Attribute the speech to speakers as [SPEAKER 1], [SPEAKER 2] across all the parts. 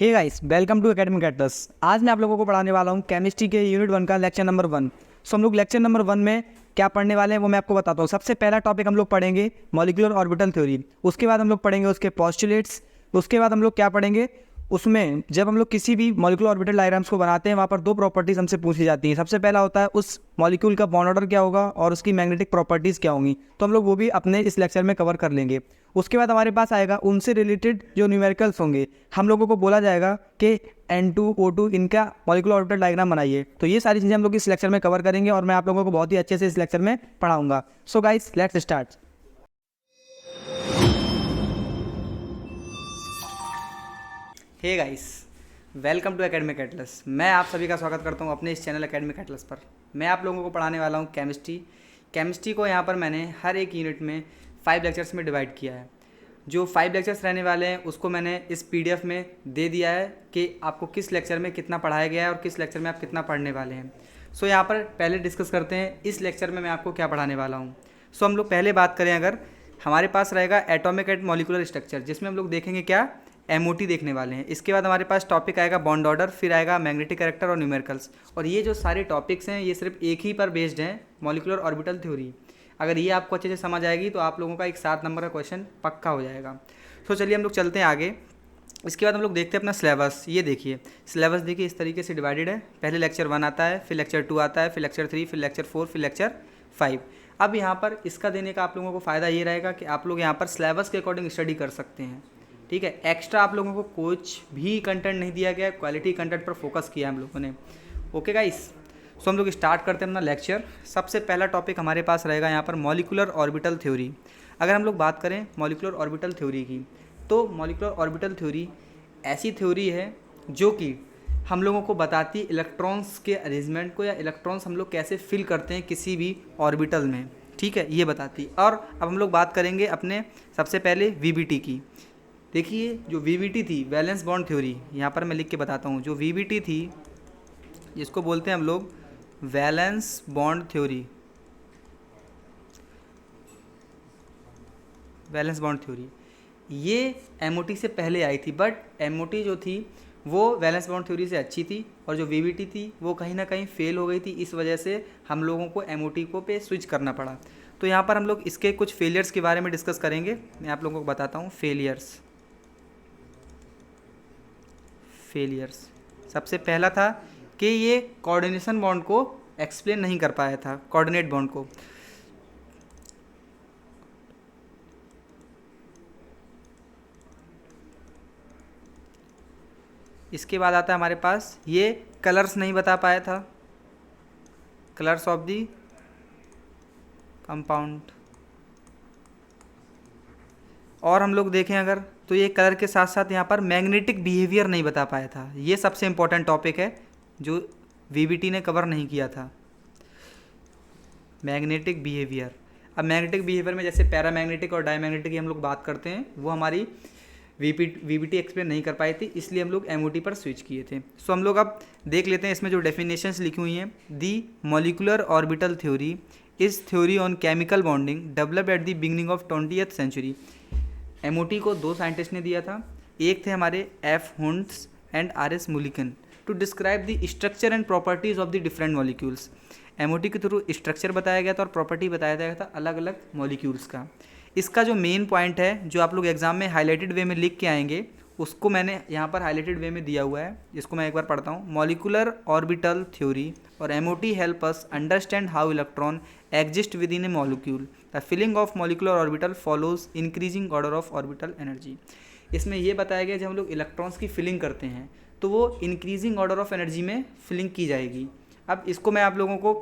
[SPEAKER 1] Hey guys, welcome to Academic Atlas. आज मैं आप लोगों को पढ़ाने वाला हूँ केमिस्ट्री के यूनिट 1 का लेक्चर नंबर 1। सो हम लोग लेक्चर नंबर 1 में क्या पढ़ने वाले हैं वो मैं आपको बताता हूँ। सबसे पहला टॉपिक हम लोग पढ़ेंगे मॉलिक्यूलर ऑर्बिटल थ्योरी। उसके बाद हम लोग पढ़ेंगे उसके पोस्टुलेट्स। उसके बाद हम लोग क्या पढ़ेंगे, उसमें जब हम लोग किसी भी मॉलिक्यूलर ऑर्बिटल डायग्राम्स को बनाते हैं वहाँ पर दो प्रॉपर्टीज हमसे पूछी जाती हैं। सबसे पहला होता है उस मॉलिक्यूल का बॉन्ड ऑर्डर क्या होगा और उसकी मैग्नेटिक प्रॉपर्टीज़ क्या होंगी, तो हम लोग वो भी अपने इस लेक्चर में कवर कर लेंगे। उसके बाद हमारे पास आएगा उनसे रिलेटेड जो न्यूमेरिकल्स होंगे, हम लोगों को बोला जाएगा कि N2 O2 इनका मॉलिक्यूलर ऑर्बिटल डायग्राम बनाइए। तो ये सारी चीज़ें हम लोग इस लेक्चर में कवर करेंगे और मैं आप लोगों को बहुत ही अच्छे से इस लेक्चर में पढ़ाऊंगा। So guys, let's start. Hey guys, welcome to Academic Atlas. मैं आप सभी का स्वागत करता हूं अपने इस चैनल एकेडमिक एटलस पर। मैं आप लोगों को पढ़ाने वाला हूं केमिस्ट्री को यहाँ पर मैंने हर एक यूनिट में 5 लेक्चर्स में डिवाइड किया है। जो 5 लेक्चर्स रहने वाले हैं उसको मैंने इस PDF में दे दिया है कि आपको किस लेक्चर में कितना पढ़ाया गया है और किस लेक्चर में आप कितना पढ़ने वाले हैं। सो यहाँ पर पहले डिस्कस करते हैं इस लेक्चर में मैं आपको क्या पढ़ाने वाला हूँ। सो हम लोग पहले बात करें, अगर हमारे पास रहेगा एटॉमिक एंड मॉलिक्यूलर स्ट्रक्चर, जिसमें हम लोग देखेंगे क्या, MOT देखने वाले हैं। इसके बाद हमारे पास टॉपिक आएगा बॉन्ड ऑर्डर, फिर आएगा मैग्नेटिक कैरेक्टर और न्यूमेरिकल्स। और ये जो सारे टॉपिक्स हैं ये सिर्फ एक ही पर बेस्ड हैं, मॉलिक्यूलर ऑर्बिटल थ्योरी। अगर ये आपको अच्छे से समझ आएगी तो आप लोगों का एक 7 नंबर का क्वेश्चन पक्का हो जाएगा। तो चलिए हम लोग चलते हैं आगे। इसके बाद हम लोग देखते हैं अपना सिलेबस। ये देखिए सिलेबस, देखिए इस तरीके से डिवाइडेड है। पहले लेक्चर 1 आता है, फिर लेक्चर 2 आता है, फिर लेक्चर 3, फिर लेक्चर 4, फिर लेक्चर 5। अब यहाँ पर इसका देने का आप लोगों को फ़ायदा ये रहेगा कि आप लोग यहाँ पर सिलेबस के अकॉर्डिंग स्टडी कर सकते हैं। ठीक है, एक्स्ट्रा आप लोगों को कुछ भी कंटेंट नहीं दिया गया है, क्वालिटी कंटेंट पर फोकस किया है हम लोगों ने। ओके गाइस, सो हम लोग स्टार्ट करते हैं अपना लेक्चर। सबसे पहला टॉपिक हमारे पास रहेगा यहाँ पर मॉलिक्यूलर ऑर्बिटल थ्योरी। अगर हम लोग बात करें मॉलिक्यूलर ऑर्बिटल थ्योरी की, तो मॉलिक्यूलर ऑर्बिटल थ्योरी ऐसी थ्योरी है जो कि हम लोगों को बताती है इलेक्ट्रॉन्स के अरेंजमेंट को, या इलेक्ट्रॉन्स हम लोग कैसे फिल करते हैं किसी भी ऑर्बिटल में। ठीक है, ये बताती। और अब हम लोग बात करेंगे अपने सबसे पहले VBT की। देखिए जो VBT थी, वैलेंस बॉन्ड थ्योरी, यहाँ पर मैं लिख के बताता हूँ। जो VBT थी जिसको बोलते हैं हम लोग valence bond theory, valence bond theory ये MOT से पहले आई थी, बट MOT जो थी वो वैलेंस बॉन्ड थ्योरी से अच्छी थी, और जो VBT थी वो कहीं ना कहीं फेल हो गई थी। इस वजह से हम लोगों को MOT को पे स्विच करना पड़ा। तो यहाँ पर हम लोग इसके कुछ फेलियर्स के बारे में डिस्कस करेंगे। मैं आप लोगों को बताता हूँ फेलियर्स। सबसे पहला था कि ये कोऑर्डिनेशन बॉन्ड को एक्सप्लेन नहीं कर पाया था, कोऑर्डिनेट बॉन्ड को। इसके बाद आता है हमारे पास ये कलर्स नहीं बता पाया था, कलर्स ऑफ दी कंपाउंड। और हम लोग देखें अगर, तो ये कलर के साथ साथ यहाँ पर मैग्नेटिक बिहेवियर नहीं बता पाया था। ये सबसे इंपॉर्टेंट टॉपिक है जो VBT ने कवर नहीं किया था, मैग्नेटिक बिहेवियर। अब मैग्नेटिक बिहेवियर में जैसे पैरामैग्नेटिक और डायमैग्नेटिक की हम लोग बात करते हैं, वो हमारी VBT एक्सप्लेन नहीं कर पाई थी, इसलिए हम लोग MOT पर स्विच किए थे। सो हम लोग अब देख लेते हैं इसमें जो डेफिनेशंस लिखी हुई हैं। The molecular orbital theory is theory on chemical bonding developed at the beginning of 20th century. MOT को 2 साइंटिस्ट ने दिया था, एक थे हमारे F. Hund's and R.S. Mulliken, to describe the structure and properties of the different molecules. MOT के through structure बताया गया था और प्रॉपर्टी बताया गया था अलग अलग मॉलिक्यूल्स का। इसका जो मेन पॉइंट है जो आप लोग एग्जाम में हाईलाइटेड वे में लिख के आएंगे, उसको मैंने यहाँ पर हाईलाइटेड वे में दिया हुआ है, जिसको मैं एक बार पढ़ता हूँ। मॉलिक्यूलर ऑर्बिटल थ्योरी और MOT help us understand how electron exist with in a molecule. The filling of molecular orbital follows increasing order of orbital energy. इसमें यह बताया गया जब हम लोग इलेक्ट्रॉन्स की फिलिंग करते हैं तो वो इंक्रीजिंग ऑर्डर ऑफ एनर्जी में फिलिंग की जाएगी। अब इसको मैं आप लोगों को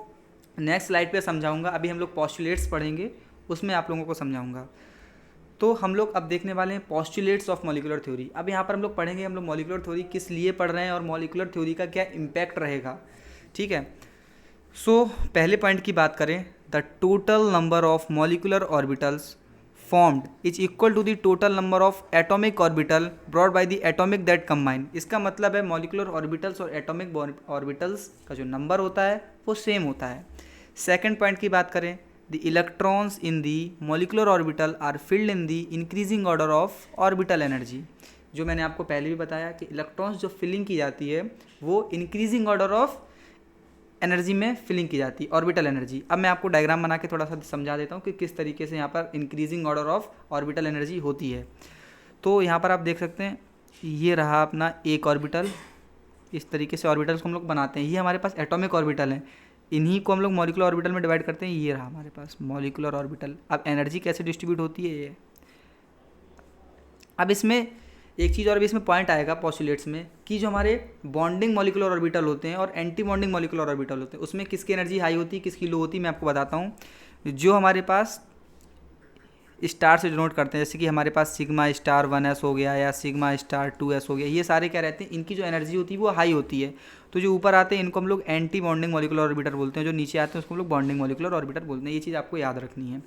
[SPEAKER 1] नेक्स्ट स्लाइड पे समझाऊंगा। अभी हम लोग पोस्टुलेट्स पढ़ेंगे, उसमें आप लोगों को समझाऊंगा। तो हम लोग अब देखने वाले हैं पोस्टुलेट्स ऑफ मॉलिक्यूलर थ्योरी। अब यहाँ पर हम लोग पढ़ेंगे हम लोग मॉलिक्यूलर थ्योरी किस लिए पढ़ रहे हैं और मॉलिक्यूलर थ्योरी का क्या इम्पैक्ट रहेगा। ठीक है, सो पहले पॉइंट की बात करें, the total number of molecular orbitals formed is equal to the total number of atomic orbital brought by the atomic that combine। इसका मतलब है मॉलिक्यूलर ऑर्बिटल्स और एटॉमिक ऑर्बिटल्स का जो नंबर होता है वो सेम होता है। सेकंड पॉइंट की बात करें, the electrons in the molecular orbital are filled in the increasing order of orbital energy. जो मैंने आपको पहले भी बताया कि इलेक्ट्रॉन्स जो फिलिंग की जाती है वो इंक्रीजिंग ऑर्डर ऑफ एनर्जी में फिलिंग की जाती है, ऑर्बिटल एनर्जी। अब मैं आपको डायग्राम बना के थोड़ा सा समझा देता हूँ कि किस तरीके से यहाँ पर increasing order of orbital energy होती है। तो यहाँ पर आप देख सकते हैं, ये रहा अपना एक ऑर्बिटल, इस तरीके से ऑर्बिटल्स को हम लोग बनाते हैं। ये हमारे पास एटॉमिक ऑर्बिटल हैं, इन्हीं को हम लोग मॉलिकुलर ऑर्बिटल में डिवाइड करते हैं। ये रहा हमारे पास मॉलिकुलर ऑर्बिटल। अब एनर्जी कैसे डिस्ट्रीब्यूट होती है ये, अब इसमें एक चीज़ और भी इसमें पॉइंट आएगा पॉस्टुलेट्स में कि जो हमारे बॉन्डिंग मॉलिकुलर ऑर्बिटल होते हैं और एंटी बॉन्डिंग मॉलिकुलर ऑर्बिटल होते हैं, उसमें किसकी एनर्जी हाई होती है, किसकी लो होती है, मैं आपको बताता हूँ। जो हमारे पास स्टार से डिनोट करते हैं, जैसे कि हमारे पास सिग्मा स्टार 1s हो गया या सिग्मा स्टार 2s हो गया, ये सारे क्या रहते हैं, इनकी जो एनर्जी होती है वो हाई होती है। तो जो ऊपर आते हैं इनको हम लोग एंटी बॉन्डिंग मॉलिकुलर ऑर्बिटल बोलते हैं, जो नीचे आते हैं उसको हम लोग बॉन्डिंग मॉलिकुलर ऑर्बिटल बोलते हैं। ये चीज़ आपको याद रखनी है।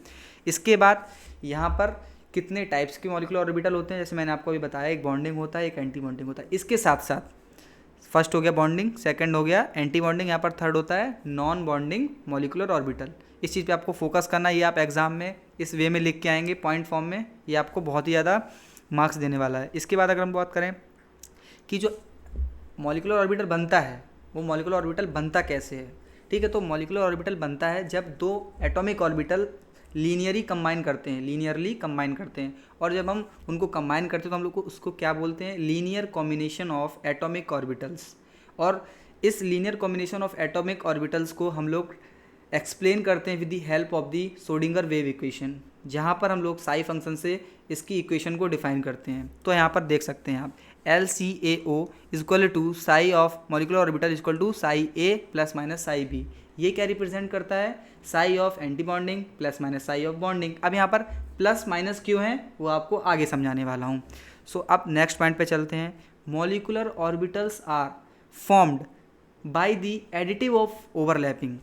[SPEAKER 1] इसके बाद यहाँ पर कितने टाइप्स के मॉलिकुलर ऑर्बिटल होते हैं, जैसे मैंने आपको अभी बताया, एक बॉन्डिंग होता है, एक एंटी बॉन्डिंग होता है। इसके साथ साथ फर्स्ट हो गया बॉन्डिंग, सेकंड हो गया एंटी बॉन्डिंग, यहाँ पर थर्ड होता है नॉन बॉन्डिंग मॉलिकुलर ऑर्बिटल। इस चीज़ पे आपको फोकस करना है। ये आप एग्जाम में इस वे में लिख के आएंगे पॉइंट फॉर्म में, ये आपको बहुत ही ज़्यादा मार्क्स देने वाला है। इसके बाद अगर हम बात करें कि जो मॉलिकुलर ऑर्बिटल बनता है वो मॉलिकुलर ऑर्बिटल बनता कैसे है, ठीक है। तो मॉलिकुलर ऑर्बिटल बनता है जब दो एटॉमिक ऑर्बिटल लीनियरली कंबाइन करते हैं, और जब हम उनको कंबाइन करते हैं तो हम लोग को उसको क्या बोलते हैं, linear combination of atomic orbitals. और इस linear combination of atomic orbitals को हम लोग एक्सप्लेन करते हैं with the help of the Schrodinger wave equation, जहाँ पर हम लोग साई फंक्शन से इसकी इक्वेशन को डिफाइन करते हैं। तो यहाँ पर देख सकते हैं आप LCAO equal to psi of molecular orbital equal to psi A plus minus psi B। ये क्या रिप्रेजेंट करता है, psi of anti bonding plus minus psi of bonding. अब यहाँ पर प्लस माइनस क्यों है वो आपको आगे समझाने वाला हूँ। सो अब नेक्स्ट पॉइंट पे चलते हैं। Molecular orbitals are formed by the additive of overlapping,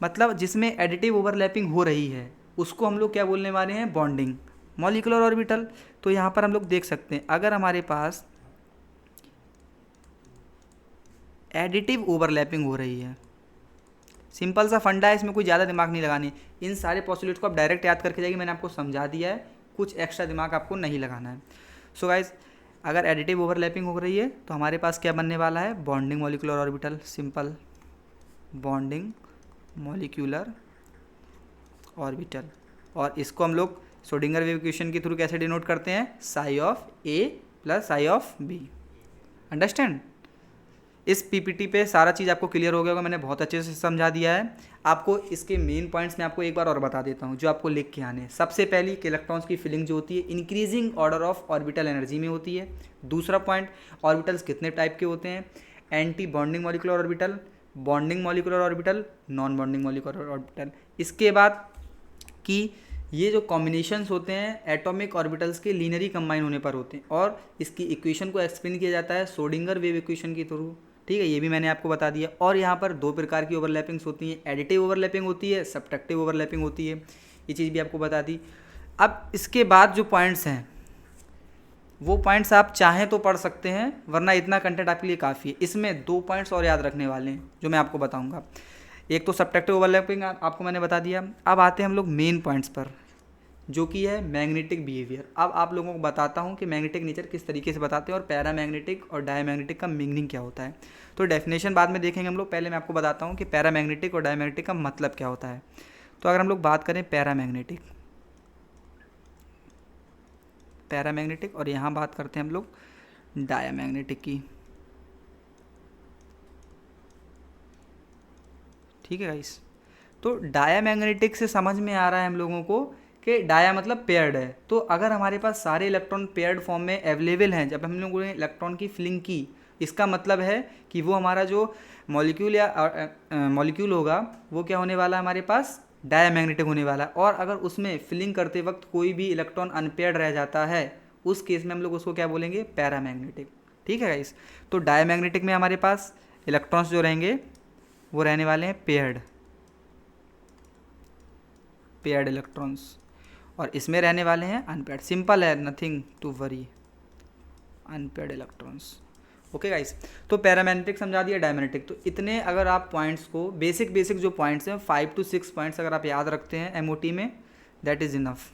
[SPEAKER 1] मतलब जिसमें एडिटिव ओवरलैपिंग हो रही है उसको हम लोग क्या बोलने वाले हैं, बॉन्डिंग मॉलिकुलर ऑर्बिटल। तो यहाँ पर हम लोग देख सकते हैं, अगर हमारे पास एडिटिव ओवरलैपिंग हो रही है, सिंपल सा फंडा है, इसमें कोई ज़्यादा दिमाग नहीं लगानी। इन सारे पॉस्टुलेट्स को आप डायरेक्ट याद करके जाइए, मैंने आपको समझा दिया है, कुछ एक्स्ट्रा दिमाग आपको नहीं लगाना है। सो गाइज, अगर एडिटिव ओवरलैपिंग हो रही है तो हमारे पास क्या बनने वाला है, bonding molecular orbital, simple bonding molecular orbital. और इसको हम लोग श्रोडिंगर वेव इक्वेशन के थ्रू कैसे डिनोट करते हैं, sigh of A plus sigh of B। Understand. इस पीपीटी पे सारा चीज़ आपको क्लियर हो गया होगा, मैंने बहुत अच्छे से समझा दिया है आपको। इसके मेन पॉइंट्स मैं आपको एक बार और बता देता हूँ जो आपको लिख के आने हैं। सबसे पहली कि इलेक्ट्रॉन्स की फिलिंग जो होती है increasing order of orbital energy में होती है। दूसरा पॉइंट, ऑर्बिटल्स कितने टाइप के होते हैं, anti bonding molecular orbital, bonding molecular orbital, non bonding molecular orbital. इसके बाद कि ये जो कॉम्बिनेशंस होते हैं एटॉमिक ऑर्बिटल्स के लीनियरली कंबाइन होने पर होते हैं, और इसकी इक्वेशन को एक्सप्लेन किया जाता है श्रोडिंगर वेव इक्वेशन के थ्रू, ठीक है। ये भी मैंने आपको बता दिया। और यहाँ पर दो प्रकार की ओवरलैपिंग्स होती हैं, एडिटिव ओवरलैपिंग होती है, सब्ट्रैक्टिव ओवरलैपिंग होती है, ये चीज़ भी आपको बता दी। अब इसके बाद जो पॉइंट्स हैं वो पॉइंट्स आप चाहें तो पढ़ सकते हैं, वरना इतना कंटेंट आपके लिए काफ़ी है। इसमें दो पॉइंट्स और याद रखने वाले हैं जो मैं आपको बताऊँगा। एक तो सब्ट्रैक्टिव ओवरलैपिंग आपको मैंने बता दिया। अब आते हैं हम लोग मेन पॉइंट्स पर, जो कि है मैग्नेटिक बिहेवियर। अब आप लोगों को बताता हूँ कि मैग्नेटिक नेचर किस तरीके से बताते हैं और पैरामैग्नेटिक और डायमैग्नेटिक का मीनिंग क्या होता है। तो डेफिनेशन बाद में देखेंगे हम लोग, पहले मैं आपको बताता हूँ कि पैरामैग्नेटिक और डायमैग्नेटिक का मतलब क्या होता है। तो अगर हम लोग बात करें पैरामैग्नेटिक और यहाँ बात करते हैं हम लोग डायमैग्नेटिक की, ठीक है गाइस। तो डायमैग्नेटिक से समझ में आ रहा है हम लोगों को कि डाया मतलब पेयर्ड है। तो अगर हमारे पास सारे इलेक्ट्रॉन पेयर्ड फॉर्म में अवेलेबल हैं, जब हम लोगों ने इलेक्ट्रॉन की फिलिंग की, इसका मतलब है कि वो हमारा जो मॉलिक्यूल या मॉलिक्यूल होगा वो क्या होने वाला है, हमारे पास डायमैग्नेटिक होने वाला है। और अगर उसमें फिलिंग करते वक्त कोई भी इलेक्ट्रॉन अनपेयर्ड रह जाता है, उस केस में हम लोग उसको क्या बोलेंगे, पैरामैग्नेटिक, ठीक है गाइस। तो डायमैग्नेटिक में हमारे पास इलेक्ट्रॉन्स जो रहेंगे वो रहने वाले हैं पेयर्ड इलेक्ट्रॉन्स, और इसमें रहने वाले हैं अनपेयर्ड। सिंपल है, nothing to worry, unpaired electrons. Okay guys, तो पैरामैग्नेटिक समझा दिया, डायमैग्नेटिक। तो इतने अगर आप पॉइंट्स को बेसिक जो पॉइंट्स हैं 5 to 6 पॉइंट्स अगर आप याद रखते हैं एमओटी में, दैट इज़ इनफ।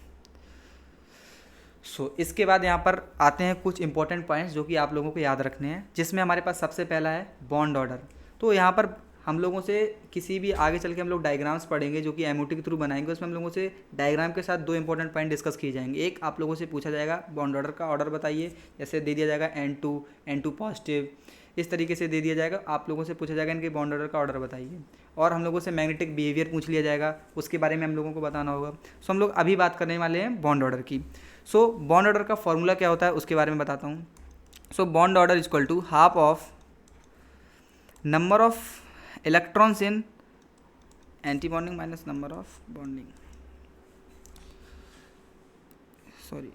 [SPEAKER 1] इसके बाद यहाँ पर आते हैं कुछ इंपॉर्टेंट पॉइंट्स जो कि आप लोगों को याद रखने हैं, जिसमें हमारे पास सबसे पहला है बॉन्ड ऑर्डर। तो यहाँ पर हम लोगों से किसी भी आगे चल के हम लोग डायग्राम्स पढ़ेंगे जो कि एमओटी के थ्रू बनाएंगे, उसमें हम लोगों से डायग्राम के साथ दो इंपॉर्टेंट पॉइंट डिस्कस किए जाएंगे। एक आप लोगों से पूछा जाएगा बॉन्ड ऑर्डर का ऑर्डर बताइए, जैसे दे दिया जाएगा N2 पॉजिटिव, इस तरीके से दे दिया जाएगा। आप लोगों से पूछा जाएगा इनके बॉन्ड ऑर्डर का ऑर्डर बताइए, और हम लोगों से मैग्नेटिक बिहेवियर पूछ लिया जाएगा, उसके बारे में हम लोगों को बताना होगा। हम लोग अभी बात करने वाले हैं बॉन्ड ऑर्डर की। बॉन्ड ऑर्डर का फॉर्मूला क्या होता है उसके बारे में बताता हूँ। Bond order equal to half of number of electrons in anti bonding minus number of bonding,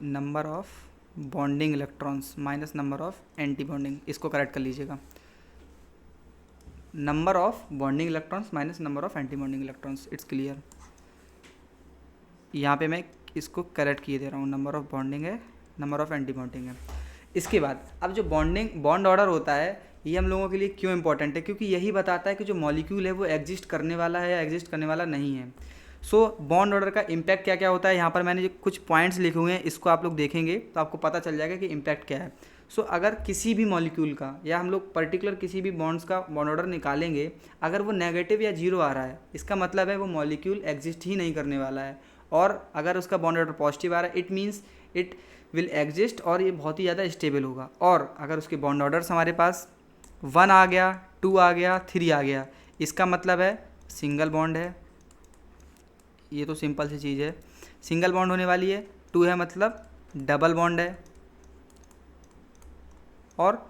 [SPEAKER 1] number of bonding electrons minus number of anti bonding, इसको करेक्ट कर लीजिएगा। Number of bonding electrons minus number of anti bonding electrons, it's clear. यहाँ पे मैं इसको correct किए दे रहा हूँ, नंबर ऑफ बॉन्डिंग है, नंबर ऑफ एंटी बॉन्डिंग है। इसके बाद अब जो बॉन्ड ऑर्डर होता है ये हम लोगों के लिए क्यों इंपॉर्टेंट है, क्योंकि यही बताता है कि जो मॉलिक्यूल है वो एग्जिस्ट करने वाला है या एग्जिस्ट करने वाला नहीं है। बॉन्ड ऑर्डर का इम्पैक्ट क्या क्या होता है, यहाँ पर मैंने जो कुछ पॉइंट्स लिखे हुए हैं इसको आप लोग देखेंगे तो आपको पता चल जाएगा कि इम्पैक्ट क्या है। अगर किसी भी मॉलिक्यूल का या हम लोग पर्टिकुलर किसी भी बॉन्ड्स का बॉन्ड ऑर्डर निकालेंगे, अगर वो नेगेटिव या जीरो आ रहा है, इसका मतलब है वो मॉलिक्यूल एग्जिस्ट ही नहीं करने वाला है। और अगर उसका बॉन्ड ऑर्डर पॉजिटिव आ रहा है, it means it will exist और ये बहुत ही ज़्यादा स्टेबल होगा। और अगर उसके बॉन्ड ऑर्डर्स हमारे पास 1 आ गया, 2 आ गया, 3 आ गया, इसका मतलब है सिंगल बॉन्ड है। ये तो सिंपल सी चीज़ है, सिंगल बॉन्ड होने वाली है। 2 है मतलब डबल बॉन्ड है। और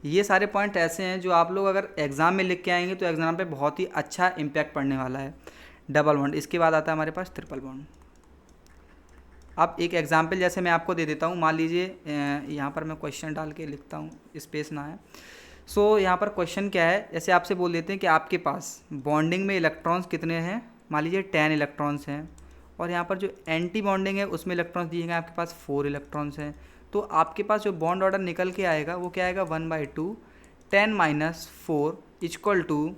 [SPEAKER 1] ये सारे पॉइंट ऐसे हैं जो आप लोग अगर एग्ज़ाम में लिख के आएंगे तो एग्ज़ाम पे बहुत ही अच्छा इम्पैक्ट पड़ने वाला है। डबल बॉन्ड, इसके बाद आता है हमारे पास ट्रिपल बॉन्ड। अब एक एग्जाम्पल जैसे मैं आपको दे देता हूँ, मान लीजिए यहाँ पर मैं क्वेश्चन डाल के लिखता हूँ, स्पेस ना है। यहाँ पर क्वेश्चन क्या है, जैसे आपसे बोल देते हैं कि आपके पास बॉन्डिंग में इलेक्ट्रॉन्स कितने हैं, मान लीजिए 10 इलेक्ट्रॉन्स हैं, और यहाँ पर जो एंटी बॉन्डिंग है उसमें इलेक्ट्रॉन्स दिए गए आपके पास 4 इलेक्ट्रॉन्स हैं। तो आपके पास जो बॉन्ड ऑर्डर निकल के आएगा वो क्या आएगा, 1/2 10 - 4 इक्वल टू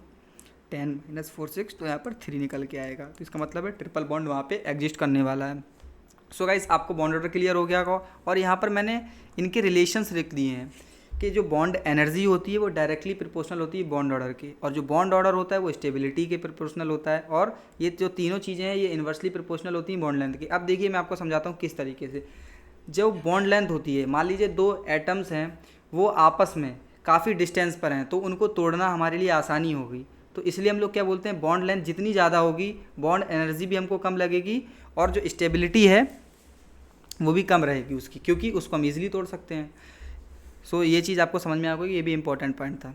[SPEAKER 1] 10 - 4 6, तो यहाँ पर 3 निकल के आएगा। तो इसका मतलब है ट्रिपल बॉन्ड वहाँ पे एग्जिस्ट करने वाला है। गाइस आपको बॉन्ड ऑर्डर क्लियर हो गया होगा। और यहाँ पर मैंने इनके रिलेशंस लिख दिए हैं कि जो बॉन्ड एनर्जी होती है वो डायरेक्टली प्रोपोर्शनल होती है बॉन्ड ऑर्डर की, और जो बॉन्ड ऑर्डर होता है वो स्टेबिलिटी के प्रोपोर्शनल होता है, और ये जो तीनों चीज़ें हैं ये इन्वर्सली प्रोपोर्शनल होती हैं बॉन्ड लेंथ की। अब देखिए मैं आपको समझाता हूँ किस तरीके से। जो बॉन्ड लेंथ होती है, मान लीजिए 2 एटम्स हैं वो आपस में काफ़ी डिस्टेंस पर हैं, तो उनको तोड़ना हमारे लिए आसानी होगी। तो इसलिए हम लोग क्या बोलते हैं, बॉन्ड लेंथ जितनी ज़्यादा होगी बॉन्ड एनर्जी भी हमको कम लगेगी, और जो स्टेबिलिटी है वो भी कम रहेगी उसकी, क्योंकि उसको हम ईजिली तोड़ सकते हैं। ये चीज़ आपको समझ में आ गई, ये भी इम्पोर्टेंट पॉइंट था।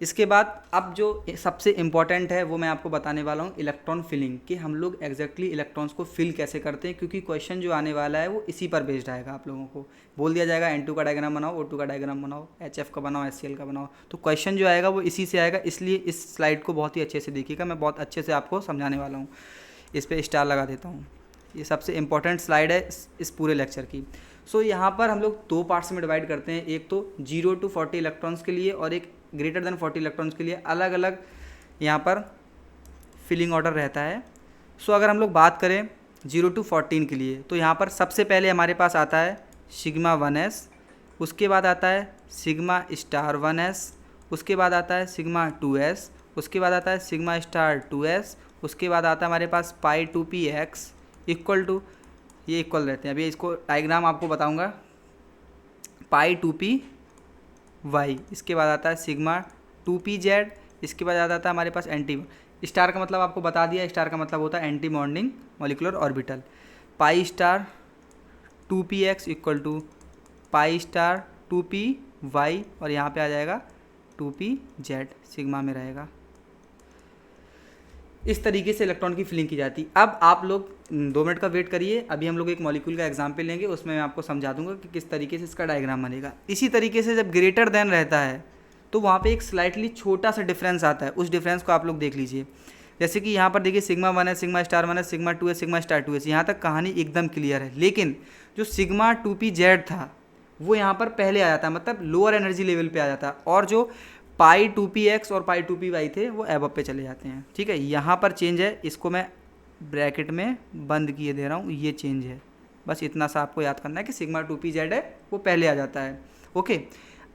[SPEAKER 1] इसके बाद अब जो सबसे इम्पॉर्टेंट है वो मैं आपको बताने वाला हूँ, इलेक्ट्रॉन फिलिंग, कि हम लोग एग्जैक्टली इलेक्ट्रॉन्स को फिल कैसे करते हैं, क्योंकि क्वेश्चन जो आने वाला है वो इसी पर बेस्ड आएगा। आप लोगों को बोल दिया जाएगा N2 का डायग्राम बनाओ, O2 का डायग्राम बनाओ, HF का बनाओ, HCl का बनाओ, तो क्वेश्चन जो आएगा वो इसी से आएगा। इसलिए इस स्लाइड को बहुत ही अच्छे से देखिएगा, मैं बहुत अच्छे से आपको समझाने वाला हूँ। इस पर स्टार लगा देता हूँ, ये सबसे इम्पॉर्टेंट स्लाइड है इस पूरे लेक्चर की। यहाँ पर हम लोग 2 पार्ट्स में डिवाइड करते हैं, एक तो 0 to 40 इलेक्ट्रॉन्स के लिए और एक ग्रेटर देन 40 इलेक्ट्रॉन्स के लिए अलग अलग यहाँ पर फिलिंग ऑर्डर रहता है। अगर हम लोग बात करें 0 to 14 के लिए, तो यहाँ पर सबसे पहले हमारे पास आता है सिग्मा 1s, उसके बाद आता है सिग्मा स्टार 1s, उसके बाद आता है सिग्मा 2s, उसके बाद आता है सिग्मा स्टार 2s, उसके बाद आता है हमारे पास पाई 2px इक्वल टू, ये इक्वल रहते हैं। अभी इसको डायग्राम आपको बताऊंगा, पाई 2py, इसके बाद आता है सिग्मा 2pz, इसके बाद आता है हमारे पास एंटी स्टार का मतलब आपको बता दिया, स्टार का मतलब होता है anti bonding molecular orbital, pi star 2px equal to pi star 2py, और यहाँ पे आ जाएगा 2pz सिग्मा में रहेगा। इस तरीके से इलेक्ट्रॉन की फिलिंग की जाती है। अब आप लोग 2 मिनट का वेट करिए, अभी हम लोग एक मॉलिक्यूल का एग्जाम्पल लेंगे, उसमें मैं आपको समझा दूंगा कि किस तरीके से इसका डायग्राम बनेगा। इसी तरीके से जब ग्रेटर देन रहता है तो वहाँ पे एक स्लाइटली छोटा सा डिफरेंस आता है, उस डिफरेंस को आप लोग देख लीजिए। जैसे कि यहाँ पर देखिए सिग्मा 1 है, सिग्मा स्टार 1 है, सिग्मा 2 है, सिग्मा स्टार 2 है, यहाँ तक कहानी एकदम क्लियर है। लेकिन जो सिग्मा 2pz था वो यहाँ पर पहले आ जाता है, मतलब लोअर एनर्जी लेवल पे आ जाता है, और जो पाई 2px और पाई 2py थे वो एबव पे चले जाते हैं। ठीक है, यहाँ पर चेंज है, इसको मैं ब्रैकेट में बंद किए दे रहा हूँ, ये चेंज है। बस इतना सा आपको याद करना है कि सिग्मा 2p/z है वो पहले आ जाता है। ओके,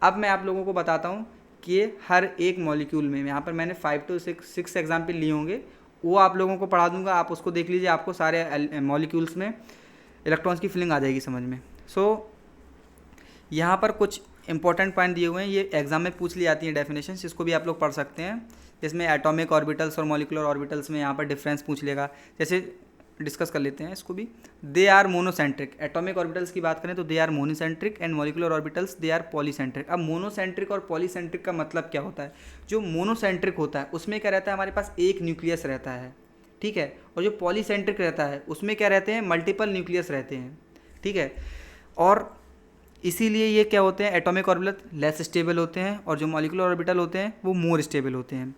[SPEAKER 1] अब मैं आप लोगों को बताता हूँ कि ये हर एक मॉलिक्यूल में, यहाँ पर मैंने 5 to 6 एग्जाम्पल लिए होंगे, वो आप लोगों को पढ़ा दूंगा, आप उसको देख लीजिए, आपको सारे मॉलिक्यूल्स में इलेक्ट्रॉन्स की फिलिंग आ जाएगी समझ में। यहाँ पर कुछ इंपॉर्टेंट पॉइंट दिए हुए हैं, ये एग्जाम में पूछ ली जाती है डेफिनेशन, इसको भी आप लोग पढ़ सकते हैं। जिसमें एटॉमिक ऑर्बिटल्स और मॉलिकुलर ऑर्बिटल्स में यहाँ पर डिफरेंस पूछ लेगा, जैसे डिस्कस कर लेते हैं इसको भी। They are monocentric, atomic orbitals की बात करें तो they are monocentric and molecular orbitals they are polycentric. अब मोनोसेंट्रिक और पॉलीसेंट्रिक का मतलब क्या होता है? जो मोनोसेंट्रिक होता है उसमें क्या रहता है, हमारे पास एक न्यूक्लियस रहता है, ठीक है, और जो पॉलीसेंट्रिक रहता है उसमें क्या रहते हैं, मल्टीपल न्यूक्लियस रहते हैं, ठीक है। और इसीलिए ये क्या होते हैं, एटॉमिक ऑर्बिटल लेस स्टेबल होते हैं और जो मॉलिकुलर ऑर्बिटल होते हैं वो मोर स्टेबल होते हैं।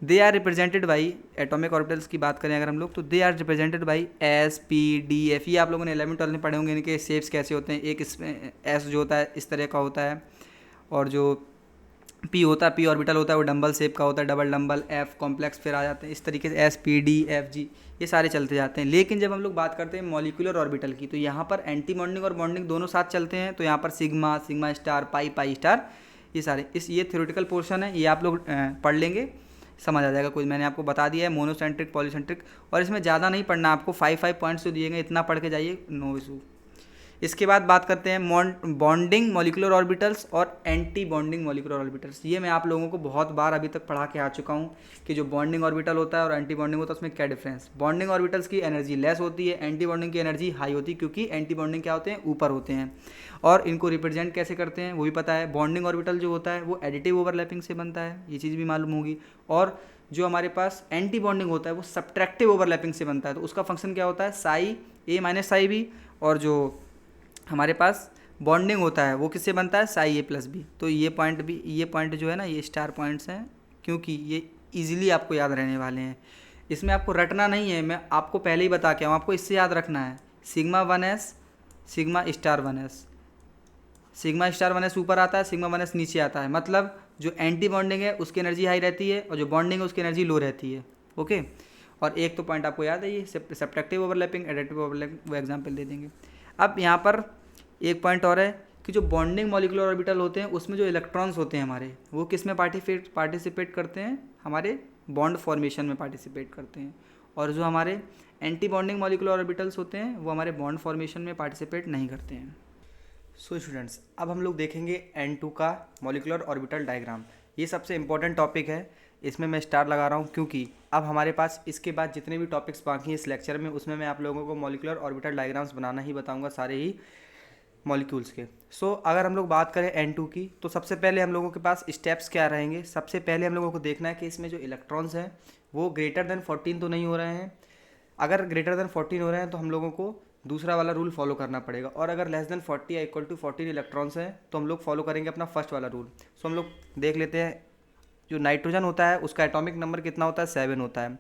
[SPEAKER 1] They are represented by, atomic orbitals की बात करें अगर हम लोग, तो they are represented by s p d f. ये आप लोगों ने 11वीं 12वीं में पढ़े होंगे, इनके शेप्स कैसे होते हैं। एक इसमें एस जो होता है इस तरह का होता है, और जो पी होता है, पी ऑर्बिटल होता है वो डंबल शेप का होता है, डबल डंबल, एफ कॉम्प्लेक्स फिर आ जाते हैं, इस तरीके से S p d F G ये सारे चलते जाते हैं। लेकिन जब हम लोग बात करते हैं मॉलिकुलर ऑर्बिटल की, तो यहाँ पर एंटी बॉन्डिंग और बॉन्डिंग दोनों साथ चलते हैं। तो यहाँ पर सिग्मा, सिग्मा स्टार, पाई, पाई स्टार, ये सारे ये थ्योरेटिकल पोर्शन है, ये आप लोग पढ़ लेंगे, समझ आ जाएगा। कुछ मैंने आपको बता दिया है, मोनोसेंट्रिक, पॉलीसेंट्रिक, और इसमें ज़्यादा नहीं पढ़ना, आपको 5 पॉइंट्स जो दिए गए इतना पढ़ के जाइए, नो इशू। इसके बाद बात करते हैं बॉन्डिंग मॉलिकुलर ऑर्बिटल्स और एंटी बॉन्डिंग मॉलिकुलर ऑर्बिटल्स। ये मैं आप लोगों को बहुत बार अभी तक पढ़ा के आ चुका हूँ कि जो बॉन्डिंग ऑर्बिटल होता है और एंटी बॉन्डिंग होता है उसमें क्या डिफरेंस। बॉन्डिंग ऑर्बिटल्स की एनर्जी लेस होती है, एंटी बॉन्डिंग की एनर्जी हाई होती है, क्योंकि एंटी बॉन्डिंग क्या होते हैं, ऊपर होते हैं। और इनको रिप्रेजेंट कैसे करते हैं वो भी पता है। बॉन्डिंग ऑर्बिटल जो होता है वो एडिटिव ओवरलैपिंग से बनता है, ये चीज़ भी मालूम होगी। और जो हमारे पास एंटी बॉन्डिंग होता है वो सब्ट्रैक्टिव ओवरलैपिंग से बनता है, तो उसका फंक्शन क्या होता है, साई ए माइनस साई बी। और जो हमारे पास बॉन्डिंग होता है वो किससे बनता है, साई ए प्लस बी। तो ये पॉइंट जो है ना, ये स्टार पॉइंट्स हैं, क्योंकि ये इजीली आपको याद रहने वाले हैं। इसमें आपको रटना नहीं है, मैं आपको पहले ही बता के आऊँ, आपको इससे याद रखना है। Sigma 1s, sigma star 1s, sigma star 1s ऊपर आता है, सिग्मा 1s नीचे आता है। मतलब जो एंटी बॉन्डिंग है उसकी एनर्जी हाई रहती है और जो बॉन्डिंग है उसकी एनर्जी लो रहती है। ओके, और एक तो पॉइंट आपको याद है, ये सब्ट्रैक्टिव ओवरलैपिंग, एडिटिव ओवरलैपिंग, वो एग्जाम्पल दे देंगे। अब यहाँ पर एक पॉइंट और है कि जो बॉन्डिंग मॉलिकुलर ऑर्बिटल होते हैं उसमें जो इलेक्ट्रॉन्स होते हैं हमारे, वो किस में पार्टिसिपेट करते हैं, हमारे बॉन्ड फॉर्मेशन में पार्टिसिपेट करते हैं। और जो हमारे एंटी बॉन्डिंग मॉलिकुलर ऑर्बिटल्स होते हैं वो हमारे बॉन्ड फॉर्मेशन में पार्टिसिपेट नहीं करते हैं। सो स्टूडेंट्स, अब हम लोग देखेंगे N2 का मॉलिकुलर ऑर्बिटल डायग्राम। ये सबसे इंपॉर्टेंट टॉपिक है, इसमें मैं स्टार लगा रहा हूँ क्योंकि अब हमारे पास इसके बाद जितने भी टॉपिक्स बाकी हैं इस लेक्चर में, उसमें मैं आप लोगों को मॉलिकुलर ऑर्बिटल डायग्राम्स बनाना ही बताऊँगा, सारे ही मॉलिक्यूल्स के। अगर हम लोग बात करें N2 की, तो सबसे पहले हम लोगों के पास स्टेप्स क्या रहेंगे। सबसे पहले हम लोगों को देखना है कि इसमें जो इलेक्ट्रॉन्स हैं वो ग्रेटर देन 14 तो नहीं हो रहे हैं। अगर ग्रेटर देन 14 हो रहे हैं तो हम लोगों को दूसरा वाला रूल फॉलो करना पड़ेगा, और अगर लेस देन 40 या इक्वल टू 14 इलेक्ट्रॉन्स हैं तो हम लोग फॉलो करेंगे अपना फर्स्ट वाला रूल। हम लोग देख लेते हैं, जो नाइट्रोजन होता है उसका एटॉमिक नंबर कितना होता है, 7 होता है।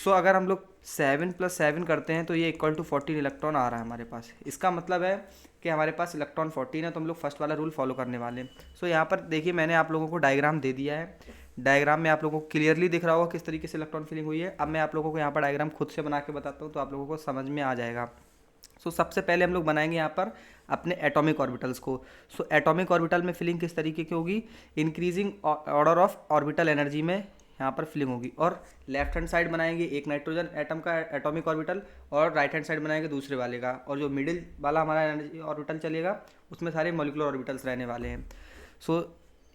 [SPEAKER 1] अगर हम लोग 7 + 7 करते हैं तो ये इक्वल टू 14 इलेक्ट्रॉन आ रहा है हमारे पास। इसका मतलब है कि हमारे पास इलेक्ट्रॉन 14 है, तो हम लोग फर्स्ट वाला रूल फॉलो करने वाले हैं। यहाँ पर देखिए, मैंने आप लोगों को डायग्राम दे दिया है। डायग्राम में आप लोगों को क्लियरली दिख रहा होगा किस तरीके से इलेक्ट्रॉन फिलिंग हुई है। अब मैं आप लोगों को यहाँ पर डायग्राम खुद से बना के बताता हूँ तो आप लोगों को समझ में आ जाएगा। सबसे पहले हम लोग बनाएंगे यहाँ पर अपने एटॉमिक ऑर्बिटल्स को। एटॉमिक ऑर्बिटल में फिलिंग किस तरीके की होगी, increasing order of orbital energy में यहाँ पर फिलिंग होगी। और लेफ्ट हैंड साइड बनाएंगे एक नाइट्रोजन एटम का एटॉमिक ऑर्बिटल, और राइट हैंड साइड बनाएंगे दूसरे वाले का, और जो मिडिल वाला हमारा एनर्जी ऑर्बिटल चलेगा उसमें सारे मॉलिक्यूलर ऑर्बिटल्स रहने वाले हैं।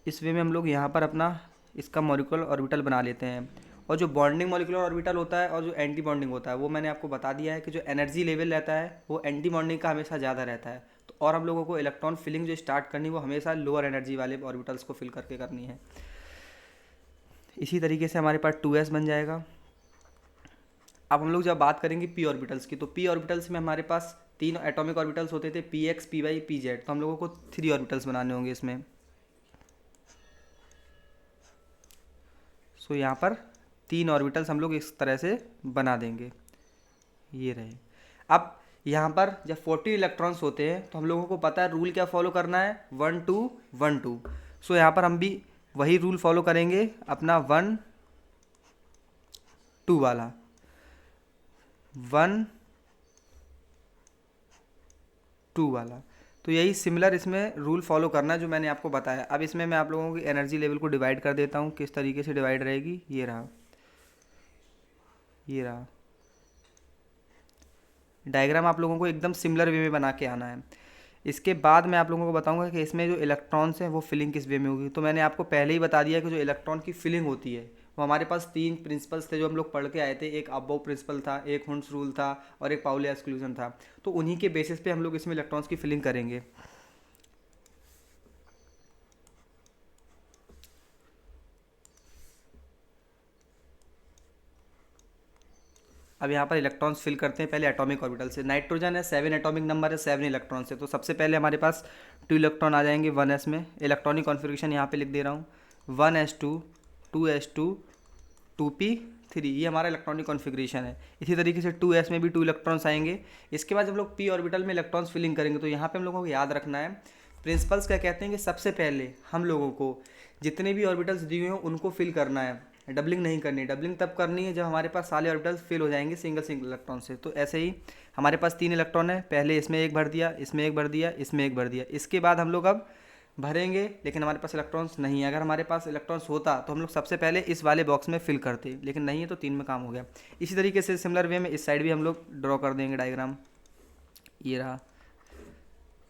[SPEAKER 1] इस वे में हम लोग यहाँ पर अपना इसका मॉलिक्यूलर ऑर्बिटल बना लेते हैं। और जो बॉन्डिंग मॉलिक्यूलर ऑर्बिटल होता है और जो एंटी बॉन्डिंग होता है वो मैंने आपको बता दिया है कि जो एनर्जी लेवल रहता है वो एंटी बॉन्डिंग का हमेशा ज़्यादा रहता है। और हम लोगों को इलेक्ट्रॉन फिलिंग जो स्टार्ट करनी वो हमेशा लोअर एनर्जी वाले ऑर्बिटल्स को फिल करके करनी है। इसी तरीके से हमारे पास 2s बन जाएगा। अब हम लोग जब बात करेंगे पी ऑर्बिटल्स की, तो पी ऑर्बिटल्स में हमारे पास 3 एटॉमिक ऑर्बिटल्स होते थे, px, py, pz। तो हम लोगों को 3 ऑर्बिटल्स बनाने होंगे इसमें। यहाँ पर 3 ऑर्बिटल्स हम लोग इस तरह से बना देंगे, ये रहे। अब यहाँ पर जब 40 इलेक्ट्रॉन्स होते हैं तो हम लोगों को पता है रूल क्या फॉलो करना है, 1 2 1 2। यहाँ पर हम भी वही रूल फॉलो करेंगे अपना 1 2 वाला, 1 टू वाला। तो यही सिमिलर इसमें रूल फॉलो करना है जो मैंने आपको बताया। अब इसमें मैं आप लोगों की एनर्जी लेवल को डिवाइड कर देता हूँ। किस तरीके से डिवाइड रहेगी, ये रहा, ये रहा डायग्राम। आप लोगों को एकदम सिमिलर वे में बना के आना है। इसके बाद मैं आप लोगों को बताऊंगा कि इसमें जो इलेक्ट्रॉन्स हैं वो फिलिंग किस वे में होगी। तो मैंने आपको पहले ही बता दिया कि जो इलेक्ट्रॉन की फिलिंग होती है वो हमारे पास तीन प्रिंसिपल्स थे जो हम लोग पढ़ के आए थे। एक अबोव प्रिंसिपल था, एक हुंड्स रूल था और एक पाउली एक्सक्लूजन था। तो उन्हीं के बेसिस पे हम लोग इसमें इलेक्ट्रॉन्स की फिलिंग करेंगे। अब यहाँ पर इलेक्ट्रॉन्स फिल करते हैं पहले एटॉमिक ऑर्बिटल से। नाइट्रोजन है, 7 एटॉमिक नंबर है, 7 इलेक्ट्रॉन्स है। तो सबसे पहले हमारे पास 2 इलेक्ट्रॉन आ जाएंगे 1s में। इलेक्ट्रॉनिक कॉन्फ़िगरेशन यहाँ पे लिख दे रहा हूँ, 1s2 2s2 2p3, ये हमारा इलेक्ट्रॉनिक कॉन्फ़िगरेशन है। इसी तरीके से 2s में भी 2 इलेक्ट्रॉन्स आएंगे। इसके बाद जब लोग p ऑर्बिटल में इलेक्ट्रॉन्स फिलिंग करेंगे तो यहाँ पे हम लोगों को याद रखना है प्रिंसिपल्स क्या कहते हैं कि सबसे पहले हम लोगों को जितने भी ऑर्बिटल्स दिए हुए हैं उनको फिल करना है, डबलिंग नहीं करनी है। डबलिंग तब करनी है जब हमारे पास सारे ऑर्बिटल्स फिल हो जाएंगे सिंगल सिंगल इलेक्ट्रॉन से। तो ऐसे ही हमारे पास 3 इलेक्ट्रॉन है, पहले इसमें एक भर दिया, इसमें एक भर दिया, इसमें एक भर दिया। इसके बाद हम लोग अब भरेंगे, लेकिन हमारे पास इलेक्ट्रॉन्स नहीं है। अगर हमारे पास इलेक्ट्रॉन्स होता तो हम लोग सबसे पहले इस वाले बॉक्स में फिल करते, लेकिन नहीं है तो 3 में काम हो गया। इसी तरीके से सिमिलर वे में इस साइड भी हम लोग ड्रॉ कर देंगे डायग्राम, ये रहा।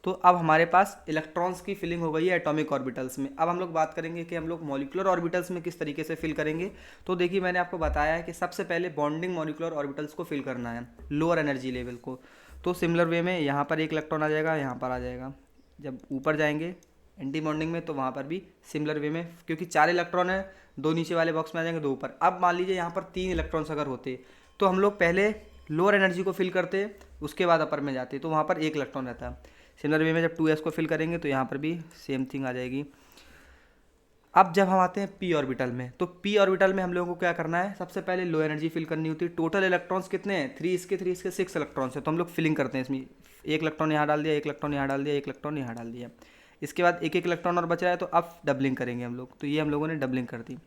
[SPEAKER 1] तो अब हमारे पास इलेक्ट्रॉन्स की फिलिंग हो गई है एटॉमिक ऑर्बिटल्स में। अब हम लोग बात करेंगे कि हम लोग मॉलिक्यूलर ऑर्बिटल्स में किस तरीके से फिल करेंगे। तो देखिए मैंने आपको बताया है कि सबसे पहले बॉन्डिंग मॉलिक्यूलर ऑर्बिटल्स को फिल करना है, लोअर एनर्जी लेवल को। तो सिमिलर वे में यहाँ पर एक इलेक्ट्रॉन आ जाएगा, यहाँ पर आ जाएगा। जब ऊपर जाएंगे एंटी बॉन्डिंग में तो वहाँ पर भी सिमिलर वे में, क्योंकि 4 इलेक्ट्रॉन है, 2 नीचे वाले बॉक्स में आ जाएंगे, 2 ऊपर। अब मान लीजिए यहाँ पर 3 इलेक्ट्रॉन्स अगर होते तो हम लोग पहले लोअर एनर्जी को फिल करते, उसके बाद अपर में जाते, तो वहाँ पर 1 इलेक्ट्रॉन रहता है। सिमिलर वे में जब 2s को फिल करेंगे तो यहाँ पर भी सेम थिंग आ जाएगी। अब जब हम आते हैं p ऑर्बिटल में, तो p ऑर्बिटल में हम लोगों को क्या करना है, सबसे पहले लो एनर्जी फिल करनी होती है। टोटल इलेक्ट्रॉन्स कितने हैं, 3 इसके 6 इलेक्ट्रॉन्स हैं। तो हम लोग फिलिंग करते हैं इसमें, 1 इलेक्ट्रॉन यहाँ डाल दिया, 1 इलेक्ट्रॉन यहाँ डाल दिया, 1 इलेक्ट्रॉन यहाँ डाल दिया। इसके बाद एक इलेक्ट्रॉन और बच रहा है, तो अब डबलिंग करेंगे हम लोग। तो ये हम लोगों ने डबलिंग कर दी।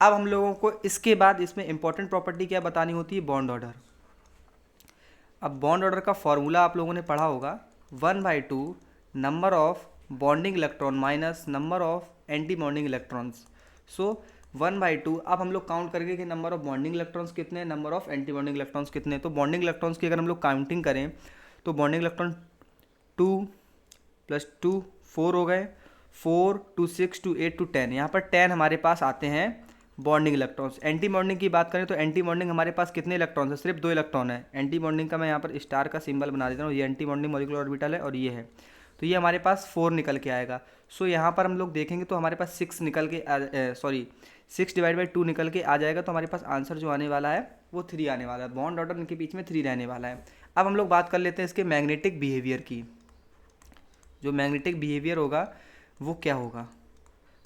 [SPEAKER 1] अब हम लोगों को इसके बाद इसमें इंपॉर्टेंट प्रॉपर्टी क्या बतानी होती है, बॉन्ड ऑर्डर। अब बॉन्ड ऑर्डर का फॉर्मूला आप लोगों ने पढ़ा होगा, 1/2 number of bonding electron minus number of anti bonding electrons. So 1/2। अब हम लोग काउंट करेंगे कि नंबर ऑफ बॉन्डिंग इलेक्ट्रॉन्स कितने हैं, number of anti bonding electrons कितने हैं। तो बॉन्डिंग इलेक्ट्रॉन्स की अगर हम लोग काउंटिंग करें तो बॉन्डिंग इलेक्ट्रॉन 2 + 2 4 हो गए, 4 2 6 2 8 2 10। यहाँ पर 10 हमारे पास आते हैं बॉन्डिंग इलेक्ट्रॉन्स। एंटी बॉन्डिंग की बात करें तो एंटी बॉन्डिंग हमारे पास कितने इलेक्ट्रॉन्स है, सिर्फ 2 इलेक्ट्रॉन है। एंटी बॉन्डिंग का मैं यहाँ पर स्टार का सिंबल बना देता हूँ, ये एंटी बॉन्डिंग मॉलिक्यूलर ऑर्बिटल है और ये है। तो ये हमारे पास 4 निकल के आएगा। सो यहाँ पर हम लोग देखेंगे तो हमारे पास 6 निकल के 6/2 निकल के आ जाएगा। तो हमारे पास आंसर जो आने वाला है वो 3 आने वाला है। बॉन्ड ऑर्डर इनके बीच में 3 रहने वाला है। अब हम लोग बात कर लेते हैं इसके मैग्नेटिक बिहेवियर की। जो मैग्नेटिक बिहेवियर होगा वो क्या होगा।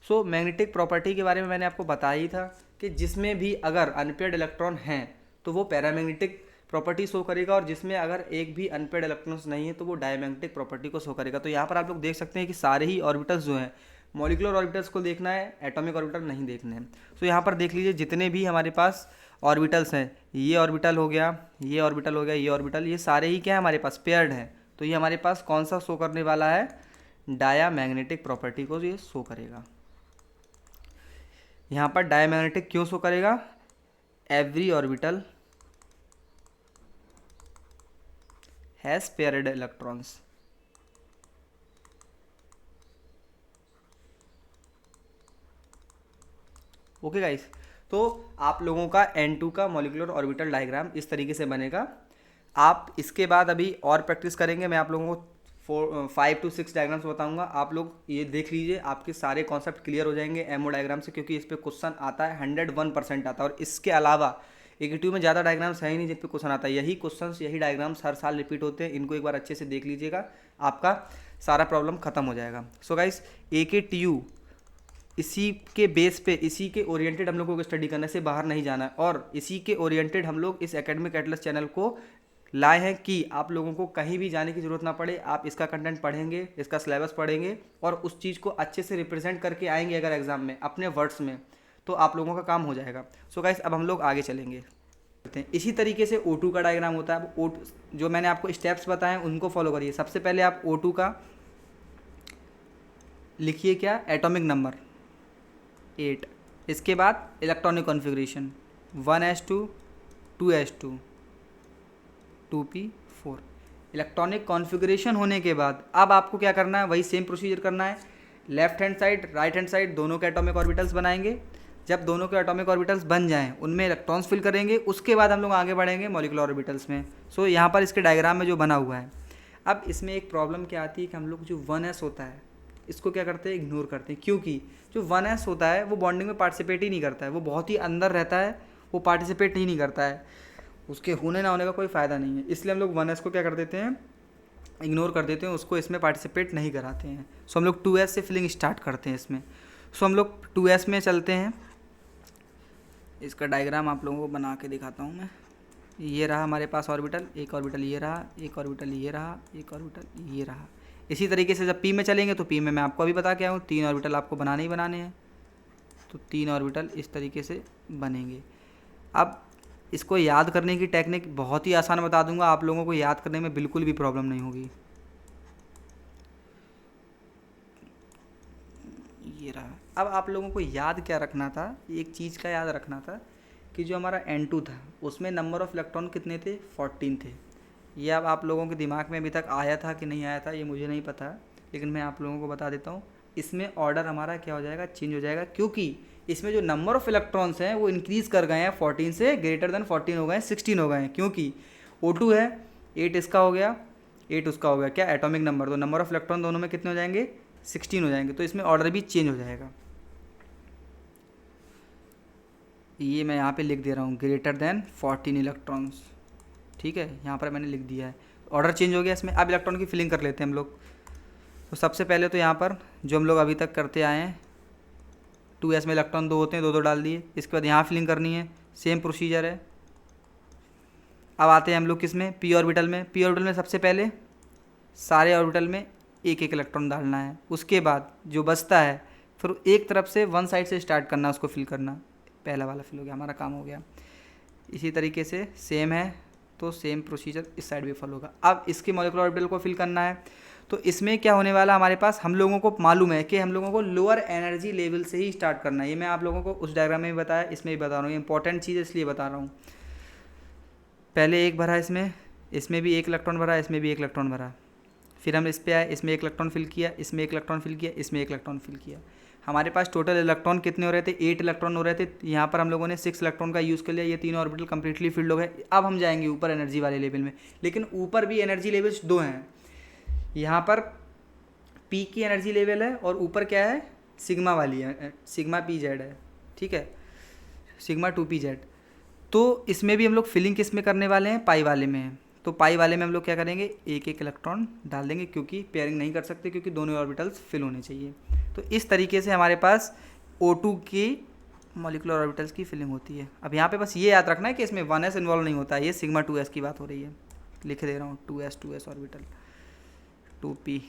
[SPEAKER 1] सो मैग्नेटिक प्रॉपर्टी के बारे में मैंने आपको बताया ही था कि जिसमें भी अगर अनपेयर्ड इलेक्ट्रॉन हैं तो वो पैरामैग्नेटिक प्रॉपर्टी शो करेगा, और जिसमें अगर एक भी अनपेयर्ड इलेक्ट्रॉन्स नहीं है तो वो डायमैग्नेटिक प्रॉपर्टी को शो करेगा। तो यहाँ पर आप लोग देख सकते हैं कि सारे ही ऑर्बिटल्स जो हैं, मॉलिक्यूलर ऑर्बिटल्स को देखना है, एटॉमिक ऑर्बिटल नहीं देखने हैं। तो यहाँ पर देख लीजिए जितने भी हमारे पास ऑर्बिटल्स हैं, ये ऑर्बिटल हो गया, ये ऑर्बिटल हो गया, ये ऑर्बिटल, ये सारे ही क्या है हमारे पास पेयर्ड हैं। तो ये हमारे पास कौन सा शो करने वाला है, डायामैग्नेटिक प्रॉपर्टी को ये शो करेगा। यहाँ पर डायमैग्नेटिक क्यों शो करेगा, every orbital has paired electrons. Okay guys, तो आप लोगों का N2 का मॉलिक्यूलर ऑर्बिटल डायग्राम इस तरीके से बनेगा। आप इसके बाद अभी और प्रैक्टिस करेंगे, मैं आप लोगों को 5 to 6 डायग्राम्स बताऊंगा। आप लोग ये देख लीजिए, आपके सारे कॉन्सेप्ट क्लियर हो जाएंगे एमओ डायग्राम से, क्योंकि इस पर क्वेश्चन आता है 101% आता है। और इसके अलावा AKTU में ज़्यादा डायग्राम्स है ही नहीं जिन पे क्वेश्चन आता है। यही क्वेश्चंस, यही डायग्राम्स हर साल रिपीट होते हैं। इनको एक बार अच्छे से देख लीजिएगा, आपका सारा प्रॉब्लम खत्म हो जाएगा। सो गाइस, AKTU इसी के बेस पे, इसी के ओरिएंटेड हम लोगों को स्टडी करने से बाहर नहीं जाना है, और इसी के ओरिएंटेड हम लोग इस एकेडमिक एटलस चैनल को लाए हैं कि आप लोगों को कहीं भी जाने की ज़रूरत ना पड़े। आप इसका कंटेंट पढ़ेंगे, इसका सिलेबस पढ़ेंगे और उस चीज़ को अच्छे से रिप्रेजेंट करके आएंगे अगर एग्जाम में अपने वर्ड्स में, तो आप लोगों का काम हो जाएगा। सो गाइस, अब हम लोग आगे चलेंगे। इसी तरीके से O2 का डायग्राम होता है। अब O2 जो मैंने आपको स्टेप्स बताए उनको फॉलो करिए। सबसे पहले आप O2 का लिखिए क्या, एटॉमिक नंबर 8। इसके बाद electronic configuration 1s2 2s2 2p4। Electronic configuration होने के बाद अब आपको क्या करना है, वही सेम प्रोसीजर करना है। Left hand side right hand side दोनों के एटॉमिक ऑर्बिटल्स बनाएंगे। जब दोनों के एटॉमिक ऑर्बिटल्स बन जाएं उनमें इलेक्ट्रॉन्स फिल करेंगे, उसके बाद हम लोग आगे बढ़ेंगे मॉलिक्यूलर ऑर्बिटल्स में। सो यहाँ पर इसके डायग्राम में जो बना हुआ है। अब इसमें एक प्रॉब्लम क्या आती है कि हम लोग जो 1s होता है इसको क्या करते हैं, इग्नोर करते हैं, क्योंकि जो 1s होता है वो बॉन्डिंग में पार्टिसिपेट ही नहीं करता है, वो बहुत ही अंदर रहता है, वो पार्टिसिपेट ही नहीं करता है, उसके होने ना होने का कोई फ़ायदा नहीं है। इसलिए हम लोग 1s को क्या कर देते हैं, इग्नोर कर देते हैं, उसको इसमें पार्टिसिपेट नहीं कराते हैं। सो हम लोग 2s से फिलिंग स्टार्ट करते हैं इसमें। सो हम लोग 2s में चलते हैं। इसका डायग्राम आप लोगों को बना के दिखाता हूँ मैं। ये रहा हमारे पास ऑर्बिटल, एक ऑर्बिटल ये रहा, एक ऑर्बिटल ये रहा, एक ऑर्बिटल ये रहा। इसी तरीके से जब P में चलेंगे तो P में मैं आपको अभी बता के आया हूँ 3 ऑर्बिटल आपको बनाने ही बनाने हैं। तो 3 ऑर्बिटल इस तरीके से बनेंगे। अब इसको याद करने की टेक्निक बहुत ही आसान बता दूंगा, आप लोगों को याद करने में बिल्कुल भी प्रॉब्लम नहीं होगी। ये रहा। अब आप लोगों को याद क्या रखना था, एक चीज़ का याद रखना था कि जो हमारा N2 था उसमें नंबर ऑफ़ इलेक्ट्रॉन कितने थे, 14 थे। ये अब आप लोगों के दिमाग में अभी तक आया था कि नहीं आया था ये मुझे नहीं पता, लेकिन मैं आप लोगों को बता देता हूँ। इसमें ऑर्डर हमारा क्या हो जाएगा, चेंज हो जाएगा, क्योंकि इसमें जो नंबर ऑफ़ इलेक्ट्रॉन्स हैं वो इंक्रीज़ कर गए हैं, 14 से ग्रेटर देन 14 हो गए हैं, 16 हो गए हैं। क्योंकि O2 है, 8 इसका हो गया, 8 उसका हो गया, क्या एटॉमिक नंबर, तो नंबर ऑफ़ इलेक्ट्रॉन दोनों में कितने हो जाएंगे, 16 हो जाएंगे। तो इसमें ऑर्डर भी चेंज हो जाएगा। ये मैं यहाँ पे लिख दे रहा हूँ ग्रेटर देन 14 इलेक्ट्रॉन्स, ठीक है, यहाँ पर मैंने लिख दिया है, ऑर्डर चेंज हो गया इसमें। अब इलेक्ट्रॉन की फिलिंग कर लेते हैं हम लोग। तो सबसे पहले तो यहाँ पर जो हम लोग अभी तक करते आए हैं, 2s में इलेक्ट्रॉन 2 होते हैं, 2 डाल दिए। इसके बाद यहाँ फिलिंग करनी है, सेम प्रोसीजर है। अब आते हैं हम लोग किस में, p ऑर्बिटल में। p ऑर्बिटल में सबसे पहले सारे ऑर्बिटल में एक एक इलेक्ट्रॉन डालना है। उसके बाद जो बचता है फिर एक तरफ से वन साइड से स्टार्ट करना, उसको फिल करना। पहला वाला फिल हो गया, हमारा काम हो गया। इसी तरीके से सेम है, तो सेम प्रोसीजर इस साइड भी फॉलो होगा। अब इसके मॉलिक्यूलर ऑर्बिटल को फिल करना है। तो इसमें क्या होने वाला, हमारे पास हम लोगों को मालूम है कि हम लोगों को लोअर एनर्जी लेवल से ही स्टार्ट करना है। ये मैं आप लोगों को उस डायग्राम में भी बताया, इसमें भी बता रहा हूँ, ये इंपॉर्टेंट चीज़ इसलिए बता रहा हूँ। पहले एक भरा इसमें भी एक इलेक्ट्रॉन भरा, इसमें भी एक इलेक्ट्रॉन भरा। फिर हम इस पे आए, इसमें एक इलेक्ट्रॉन फिल किया, इसमें एक इलेक्ट्रॉन फिल किया, इसमें एक इलेक्ट्रॉन फिल किया। हमारे पास टोटल इलेक्ट्रॉन कितने हो रहे थे, 8 इलेक्ट्रॉन हो रहे थे। यहाँ पर हम लोगों ने 6 इलेक्ट्रॉन का यूज़ कर लिया। ये 3 ऑर्बिटल कंप्लीटली फिल्ड हो गए। अब हम जाएंगे ऊपर एनर्जी वाले लेवल में, लेकिन ऊपर भी एनर्जी लेवल्स 2 हैं। यहाँ पर P की एनर्जी लेवल है और ऊपर क्या है, सिग्मा वाली है, सिग्मा PZ है, ठीक है, सिग्मा 2PZ। तो इसमें भी हम लोग फिलिंग किस में करने वाले हैं, पाई वाले में। तो पाई वाले में हम लोग क्या करेंगे, एक एक इलेक्ट्रॉन डाल देंगे, क्योंकि पेयरिंग नहीं कर सकते, क्योंकि दोनों ऑर्बिटल्स फिल होने चाहिए। तो इस तरीके से हमारे पास O2 की मॉलिक्यूलर ऑर्बिटल्स की फिलिंग होती है। अब यहाँ पे बस ये याद रखना है कि इसमें 1s इन्वॉल्व नहीं होता है, ये सिग्मा 2s की बात हो रही है। लिख दे रहा हूँ 2s ऑर्बिटल, 2p।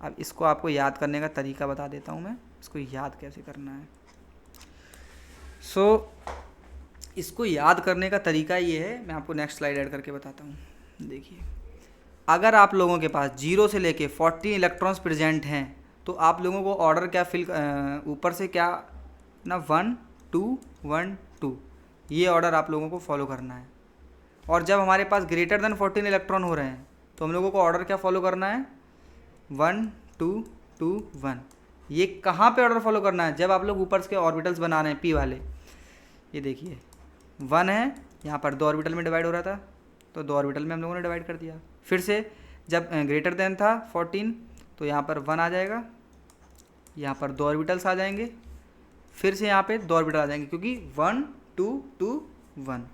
[SPEAKER 1] अब इसको आपको याद करने का तरीका बता देता हूँ मैं, इसको याद कैसे करना है। इसको याद करने का तरीका ये है, मैं आपको नेक्स्ट स्लाइड ऐड करके बताता हूँ। देखिए, अगर आप लोगों के पास 0 से लेके 14 इलेक्ट्रॉन्स प्रेजेंट हैं, तो आप लोगों को ऑर्डर क्या फिल, ऊपर से क्या ना 1 2 1 2, ये ऑर्डर आप लोगों को फॉलो करना है। और जब हमारे पास ग्रेटर देन 14 इलेक्ट्रॉन हो रहे हैं, तो हम लोगों को ऑर्डर क्या फॉलो करना है, 1 2 2 1। ये कहाँ पे ऑर्डर फॉलो करना है, जब आप लोग ऊपर के ऑर्बिटल्स बना रहे हैं P वाले। ये देखिए 1 है, यहाँ पर 2 ऑर्बिटल में डिवाइड हो रहा था, तो 2 ऑर्बिटल में हम लोगों ने डिवाइड कर दिया। फिर से जब ग्रेटर देन था 14, तो यहाँ पर 1 आ जाएगा, यहाँ पर 2 ऑर्बिटल्स आ जाएंगे, फिर से यहाँ पे 2 ऑर्बिटल आ जाएंगे, क्योंकि 1 2 2 1।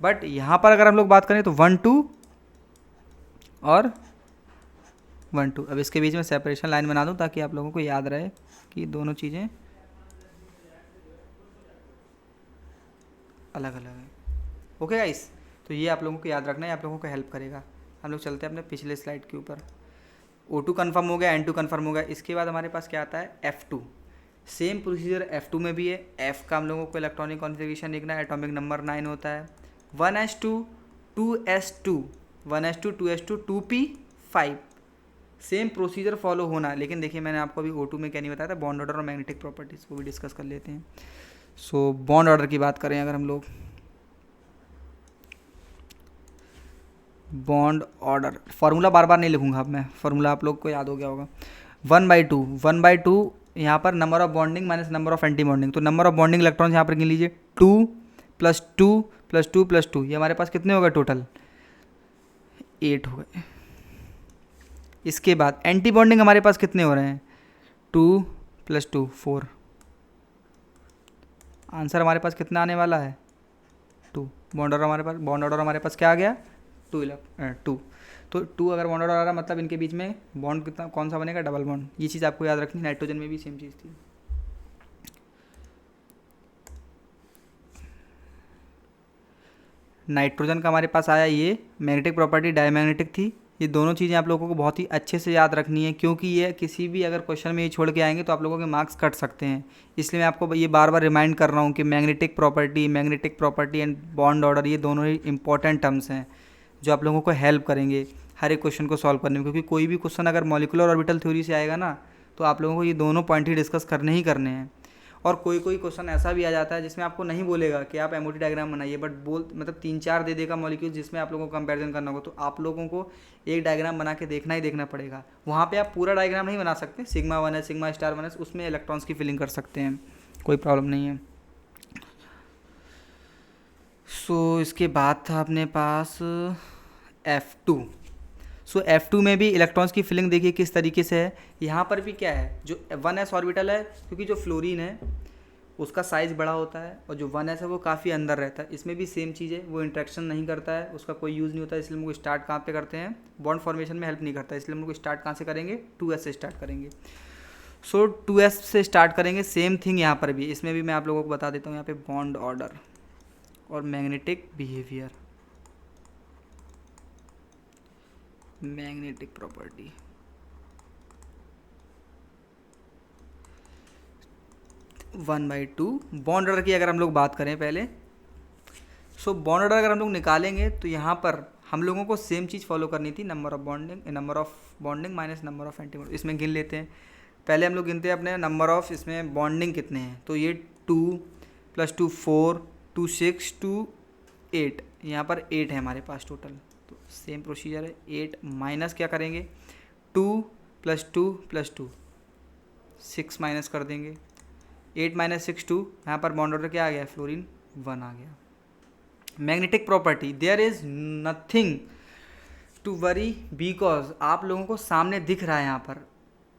[SPEAKER 1] बट यहाँ पर अगर हम लोग बात करें तो 1 2 और 1 2। अब इसके बीच में सेपरेशन लाइन बना दूँ ताकि आप लोगों को याद रहे कि दोनों चीज़ें अलग अलग है। ओके गाइस, तो ये आप लोगों को याद रखना है, आप लोगों को हेल्प करेगा। हम लोग चलते हैं अपने पिछले स्लाइड के ऊपर। O2 कन्फर्म हो गया, N2 कन्फर्म हो गया। इसके बाद हमारे पास क्या आता है, F2। सेम प्रोसीजर F2 में भी है। F का हम लोगों को इलेक्ट्रॉनिक कॉन्फ़िगरेशन लिखना है, एटॉमिक नंबर 9 होता है। 1s2 2s2 1s2 2s2 2p5 same procedure follow होना है। लेकिन देखिए मैंने आपको अभी O2 में क्या नहीं बताया था, बॉन्ड ऑर्डर और मैग्नेटिक प्रॉपर्टीज़ को भी डिस्कस कर लेते हैं। सो बॉन्ड ऑर्डर की बात करें अगर हम लोग, बॉन्ड ऑर्डर फार्मूला बार बार नहीं लिखूंगा अब मैं, फार्मूला आप लोग को याद हो गया होगा। 1/2 यहाँ पर number of bonding minus number of anti bonding, तो नंबर ऑफ बॉन्डिंग इलेक्ट्रॉन्स यहाँ पर गिन लीजिए 2 + 2 + 2 + 2, ये हमारे पास कितने हो गए टोटल 8 हो गए। इसके बाद एंटी बॉन्डिंग हमारे पास कितने हो रहे हैं 2 + 2 4, आंसर हमारे पास कितना आने वाला है 2। बॉन्ड ऑर्डर हमारे पास क्या आ गया 2। तो 2 अगर बॉन्ड ऑर्डर आ रहा मतलब इनके बीच में बॉन्ड कितना कौन सा बनेगा डबल बॉन्ड, ये चीज़ आपको याद रखनी। नाइट्रोजन में भी सेम चीज़ थी। नाइट्रोजन का हमारे पास आया ये मैग्नेटिक प्रॉपर्टी डायमैग्नेटिक थी। ये दोनों चीज़ें आप लोगों को बहुत ही अच्छे से याद रखनी है, क्योंकि ये किसी भी अगर क्वेश्चन में ये छोड़ के आएंगे तो आप लोगों के मार्क्स कट सकते हैं। इसलिए मैं आपको ये बार बार रिमाइंड कर रहा हूँ कि magnetic property and bond order ये दोनों ही इंपॉर्टेंट टर्म्स हैं जो आप लोगों को हेल्प करेंगे हर एक क्वेश्चन को सॉल्व करने में। क्योंकि कोई भी क्वेश्चन अगर मॉलिक्यूलर ऑर्बिटल थ्योरी से आएगा ना तो आप लोगों को ये दोनों पॉइंट ही डिस्कस करने ही करने हैं। और कोई क्वेश्चन ऐसा भी आ जाता है जिसमें आपको नहीं बोलेगा कि आप एमओटी डायग्राम बनाइए, बट मतलब 3-4 दे देगा मॉलिक्यूल जिसमें आप लोगों को कंपैरिजन करना होगा, तो आप लोगों को एक डायग्राम बना के देखना ही देखना पड़ेगा। वहाँ पे आप पूरा डायग्राम नहीं बना सकते, sigma 1s sigma star 1s उसमें इलेक्ट्रॉन्स की फिलिंग कर सकते हैं, कोई प्रॉब्लम नहीं है। सो इसके बाद था अपने पास F2। सो F2 में भी इलेक्ट्रॉन्स की फिलिंग देखिए किस तरीके से है। यहाँ पर भी क्या है जो 1s ऑर्बिटल है, क्योंकि जो फ्लोरीन है उसका साइज़ बड़ा होता है और जो 1s है वो काफ़ी अंदर रहता है। इसमें भी सेम चीज़ है, वो इंट्रैक्शन नहीं करता है, उसका कोई यूज़ नहीं होता है। इसलिए हम लोग स्टार्ट कहाँ पे करते हैं बॉन्ड फॉर्मेशन में हेल्प नहीं करता है, इसलिए हम लोग स्टार्ट कहाँ से करेंगे 2s से स्टार्ट करेंगे। सो 2s से स्टार्ट करेंगे। सेम थिंग यहाँ पर भी, इसमें भी मैं आप लोगों को बता देता हूँ यहाँ पे बॉन्ड ऑर्डर और magnetic behaviour, magnetic property. One by two bond order की अगर हम लोग बात करें पहले, सो बॉन्ड ऑर्डर अगर हम लोग निकालेंगे तो यहाँ पर हम लोगों को सेम चीज़ फॉलो करनी थी, number of bonding minus number of anti bonding. इसमें गिन लेते हैं, पहले हम लोग गिनते हैं अपने नंबर ऑफ इसमें बॉन्डिंग कितने हैं, तो ये 2 + 2 4 2 6 2 8, यहाँ पर 8 है हमारे पास टोटल। तो सेम प्रोसीजर है, 8 माइनस क्या करेंगे 2 + 2 + 2 6 माइनस कर देंगे, 8 - 6 2, यहाँ पर बॉन्ड ऑर्डर क्या आ गया फ्लोरीन 1 आ गया। Magnetic property there is nothing to worry, because आप लोगों को सामने दिख रहा है यहाँ पर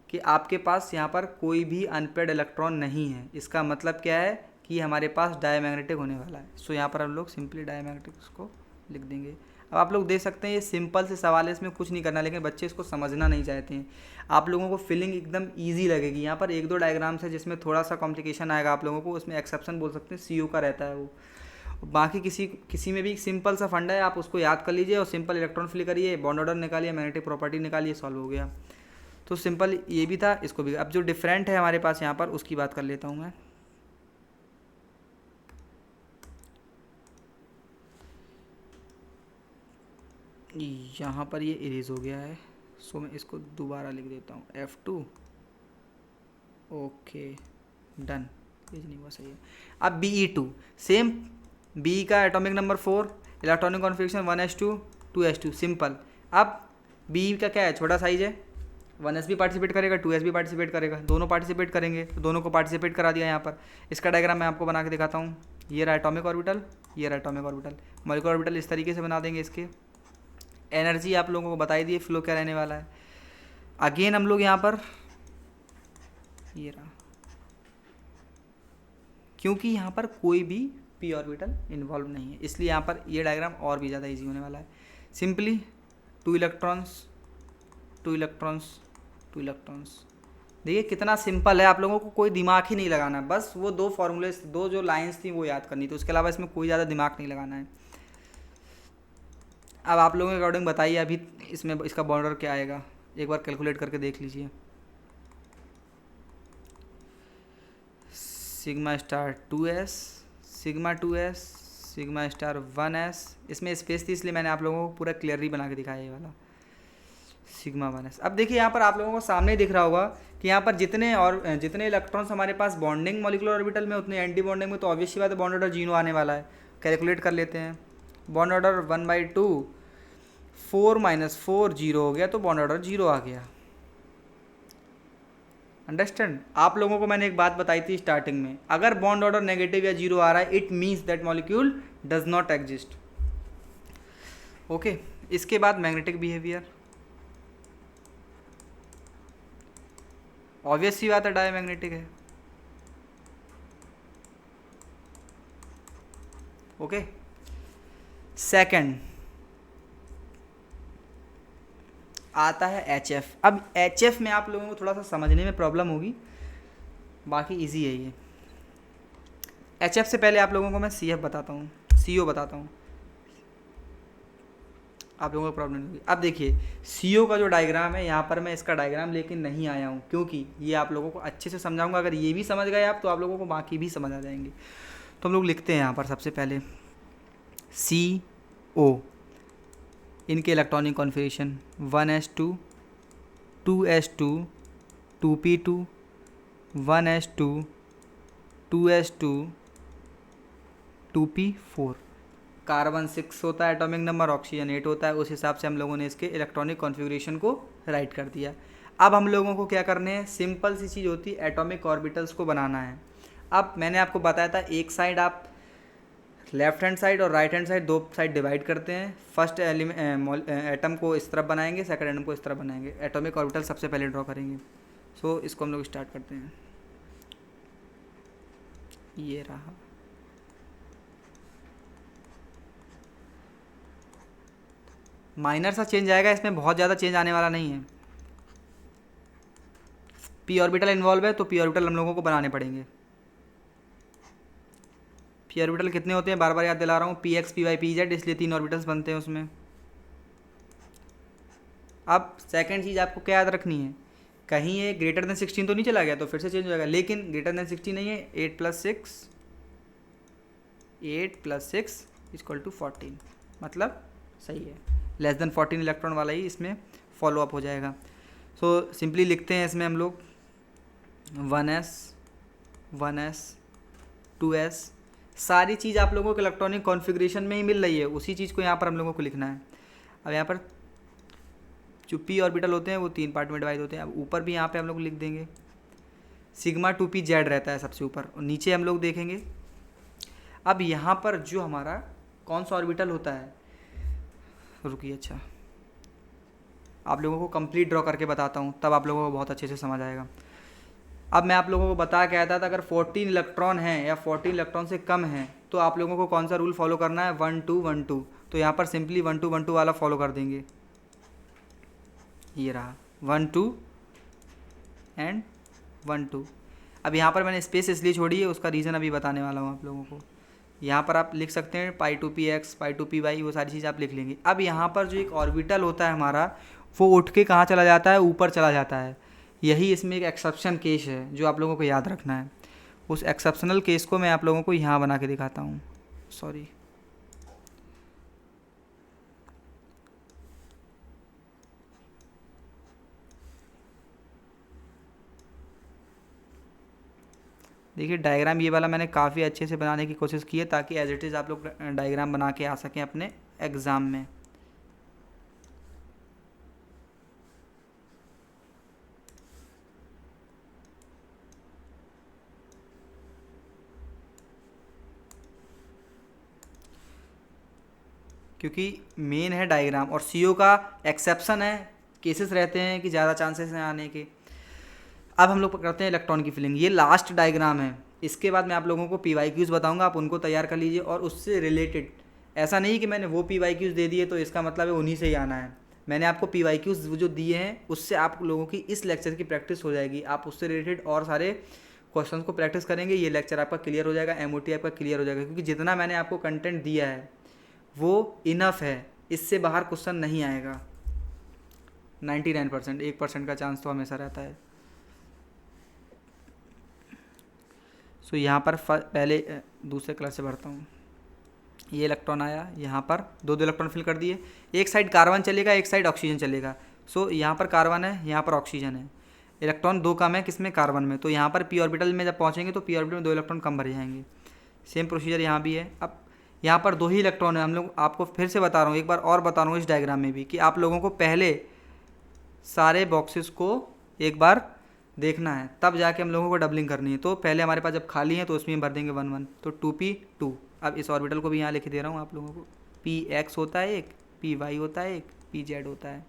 [SPEAKER 1] कि आपके पास यहाँ पर कोई भी अनपेड इलेक्ट्रॉन नहीं है। इसका मतलब क्या है कि हमारे पास डायमैग्नेटिक होने वाला है। सो यहाँ पर हम लोग सिंपली डायमैग्नेटिक्स को लिख देंगे। अब आप लोग देख सकते हैं ये सिंपल से सवाल है, इसमें कुछ नहीं करना, लेकिन बच्चे इसको समझना नहीं चाहते हैं। आप लोगों को फीलिंग एकदम इजी लगेगी। यहाँ पर 1-2 डायग्राम्स है जिसमें थोड़ा सा कॉम्प्लिकेशन आएगा आप लोगों को, उसमें एक्सेप्शन बोल सकते हैं, CO का रहता है वो। बाकी किसी में भी सिंपल सा फंडा है, आप उसको याद कर लीजिए और सिंपल इलेक्ट्रॉन फिल करिए, बॉन्ड ऑर्डर निकालिए, मैग्नेटिक प्रॉपर्टी निकालिए, सॉल्व हो गया। तो सिंपल ये भी था, इसको भी। अब जो डिफरेंट है हमारे पास यहाँ पर उसकी बात कर लेता हूँ मैं। यहाँ पर ये इरेज हो गया है, सो मैं इसको दोबारा लिख देता हूँ F2। ओके डन, इरेज नहीं हुआ, सही है। अब BE2 सेम, बी का atomic number 4, electronic configuration 1s2 2s2 simple. अब बी का क्या है, छोटा साइज है, 1s भी पार्टिसिपेट करेगा 2s भी पार्टिसिपेट करेगा, दोनों पार्टिसिपेट करेंगे, तो दोनों को पार्टिसिपेट करा दिया यहाँ पर। इसका डायग्राम मैं आपको बना के दिखाता हूँ। ये रहा एटॉमिक ऑर्बिटल, ये रहा एटॉमिक ऑर्बिटल, मॉलिक्यूलर ऑर्बिटल इस तरीके से बना देंगे। इसके एनर्जी आप लोगों को बताई दी, फ्लो क्या रहने वाला है। अगेन हम लोग यहाँ पर ये रहा, क्योंकि यहाँ पर कोई भी पी ऑर्बिटल इन्वॉल्व नहीं है, इसलिए यहाँ पर ये डायग्राम और भी ज़्यादा इजी होने वाला है। सिंपली 2 इलेक्ट्रॉन्स 2 इलेक्ट्रॉन्स 2 इलेक्ट्रॉन्स, देखिए कितना सिंपल है। आप लोगों को कोई दिमाग ही नहीं लगाना है, बस वो 2 फॉर्मूले 2 जो लाइंस थी वो याद करनी थी, उसके अलावा इसमें कोई ज़्यादा दिमाग नहीं लगाना है। अब आप लोगों के अकॉर्डिंग बताइए अभी इसमें इसका बॉर्डर क्या आएगा, एक बार कैलकुलेट करके देख लीजिए। Sigma star 2s, sigma 2s, sigma star 1s। इसमें स्पेस थी इसलिए मैंने आप लोगों को पूरा क्लियरली बना के दिखाया ये वाला सिग्मा 1s। अब देखिए यहाँ पर आप लोगों को सामने ही दिख रहा होगा कि यहाँ पर जितने इलेक्ट्रॉन्स हमारे पास बॉन्डिंग मॉलिक्यूलर ऑर्बिटल में उतने एंटी बॉन्डिंग में, तो ऑब्वियसली बात है बॉन्ड ऑर्डर 0 आने वाला है। कैलकुलेट कर लेते हैं। बॉन्ड ऑर्डर 1/2, 4 - 4 0 हो गया, तो बॉन्ड ऑर्डर 0 आ गया। अंडरस्टैंड। आप लोगों को मैंने एक बात बताई थी स्टार्टिंग में, अगर बॉन्ड ऑर्डर नेगेटिव या 0 आ रहा है, it means that molecule does not exist. Okay, इसके बाद मैग्नेटिक बिहेवियर। ऑब्वियस सी बात है डायमैग्नेटिक है। ओके, सेकंड आता है HF। अब HF में आप लोगों को थोड़ा सा समझने में प्रॉब्लम होगी, बाकी इजी है ये। HF से पहले आप लोगों को मैं CF बताता हूँ, CO बताता हूँ, आप लोगों को प्रॉब्लम नहीं होगी। अब देखिए CO का जो डायग्राम है, यहाँ पर मैं इसका डायग्राम लेके नहीं आया हूँ, क्योंकि ये आप लोगों को अच्छे से समझाऊंगा। अगर ये भी समझ गए आप, तो आप लोगों को बाकी भी समझ आ जाएंगे। तो हम लोग लिखते हैं यहाँ पर सबसे पहले CO, इनके electronic configuration 1s2, 2s2, 2p2, 1s2, 2s2, 2p4। Carbon 6 होता है एटॉमिक नंबर, ऑक्सीजन 8 होता है। उस हिसाब से हम लोगों ने इसके इलेक्ट्रॉनिक कॉन्फ़िगरेशन को राइट कर दिया। अब हम लोगों को क्या करने हैं, सिंपल सी चीज़ होती है, एटॉमिक ऑर्बिटल्स को बनाना है। अब मैंने आपको बताया था, एक साइड आप लेफ्ट हैंड साइड और राइट हैंड साइड, दो साइड डिवाइड करते हैं। फर्स्ट एटम को इस तरफ बनाएंगे, सेकंड एटम को इस तरफ बनाएंगे। एटॉमिक ऑर्बिटल सबसे पहले ड्रॉ करेंगे। सो इसको हम लोग स्टार्ट करते हैं। ये रहा, माइनर सा चेंज आएगा, इसमें बहुत ज़्यादा चेंज आने वाला नहीं है। पी ऑर्बिटल इन्वॉल्व है, तो पी ऑर्बिटल हम लोगों को बनाने पड़ेंगे। पी ऑर्बिटल कितने होते हैं, बार बार याद दिला रहा हूँ, PX, PY, PZ, इसलिए 3 ऑर्बिटल्स बनते हैं उसमें। अब सेकंड चीज़ आपको क्या याद रखनी है, कहीं ये ग्रेटर देन 16 तो नहीं चला गया, तो फिर से चेंज हो जाएगा। लेकिन ग्रेटर देन 16 नहीं है, 8 + 6 = 14, मतलब सही है। लेस देन 14 इलेक्ट्रॉन वाला ही इसमें फॉलो अप हो जाएगा। सो सिंपली लिखते हैं इसमें हम लोग 1s, 2s। सारी चीज़ आप लोगों को इलेक्ट्रॉनिक कॉन्फ़िगरेशन में ही मिल रही है, उसी चीज़ को यहाँ पर हम लोगों को लिखना है। अब यहाँ पर जो पी ऑर्बिटल होते हैं वो 3 पार्ट में डिवाइड होते हैं। अब ऊपर भी यहाँ पे हम लोग लिख देंगे, सिग्मा 2pz रहता है सबसे ऊपर, और नीचे हम लोग देखेंगे। अब यहाँ पर जो हमारा कौन सा ऑर्बिटल होता है, रुकिए, अच्छा आप लोगों को कंप्लीट ड्रॉ करके बताता हूँ, तब आप लोगों को बहुत अच्छे से समझ आएगा। अब मैं आप लोगों को बता के आया था, अगर 14 इलेक्ट्रॉन हैं या 14 इलेक्ट्रॉन से कम हैं, तो आप लोगों को कौन सा रूल फॉलो करना है, 1 2 1 2। तो यहाँ पर सिंपली 1 2 1 2 वाला फॉलो कर देंगे। ये रहा 1 2 एंड 1 2। अब यहाँ पर मैंने स्पेस इसलिए छोड़ी है, उसका रीज़न अभी बताने वाला हूँ आप लोगों को। यहाँ पर आप लिख सकते हैं π2px, π2py, वो सारी चीज़ आप लिख लेंगे। अब यहाँ पर जो एक ऑर्बिटल होता है हमारा, वो उठ के कहाँ चला जाता है, ऊपर चला जाता है। यही इसमें एक एक्सेप्शन केस है जो आप लोगों को याद रखना है। उस एक्सेप्शनल केस को मैं आप लोगों को यहाँ बना के दिखाता हूँ। सॉरी, देखिए डायग्राम ये वाला मैंने काफ़ी अच्छे से बनाने की कोशिश की है, ताकि एज इट इज़ आप लोग डायग्राम बना के आ सकें अपने एग्ज़ाम में। क्योंकि मेन है डायग्राम, और CO का एक्सेप्शन है, केसेस रहते हैं कि ज़्यादा चांसेस हैं आने के। अब हम लोग करते हैं इलेक्ट्रॉन की फिलिंग। ये लास्ट डायग्राम है, इसके बाद मैं आप लोगों को PYQs बताऊंगा, आप उनको तैयार कर लीजिए। और उससे रिलेटेड ऐसा नहीं कि मैंने वो PYQs दे दिए तो इसका मतलब है उन्हीं से ही आना है। मैंने आपको PYQs जो दिए हैं, उससे आप लोगों की इस लेक्चर की प्रैक्टिस हो जाएगी। आप उससे रिलेटेड और सारे क्वेश्चन को प्रैक्टिस करेंगे, ये लेक्चर आपका क्लियर हो जाएगा, MOT आपका क्लियर हो जाएगा। क्योंकि जितना मैंने आपको कंटेंट दिया है वो इनफ है, इससे बाहर क्वेश्चन नहीं आएगा। 99%, 1% का चांस तो हमेशा रहता है। सो यहाँ पर पहले दूसरे कलर से भरता हूँ। ये इलेक्ट्रॉन आया, यहाँ पर दो दो इलेक्ट्रॉन फिल कर दिए, एक साइड कार्बन चलेगा, एक साइड ऑक्सीजन चलेगा। सो यहाँ पर कार्बन है, यहाँ पर ऑक्सीजन है, इलेक्ट्रॉन दो कम है किसमें, कार्बन में। तो यहाँ पर पी ऑर्बिटल में जब पहुँचेंगे तो पी ऑर्बिटल में दो इलेक्ट्रॉन कम भर जाएंगे। सेम प्रोसीजर यहाँ भी है। अब यहाँ पर दो ही इलेक्ट्रॉन है, हम लोग आपको फिर से बता रहा हूँ, एक बार और बता रहा हूँ इस डायग्राम में भी, कि आप लोगों को पहले सारे बॉक्सेस को एक बार देखना है, तब जाके हम लोगों को डबलिंग करनी है। तो पहले हमारे पास जब खाली है तो उसमें भर देंगे 1 1, तो 2p2। अब इस ऑर्बिटल को भी यहाँ लिख दे रहा हूँ आप लोगों को, px होता है एक, py होता है एक, pz होता है,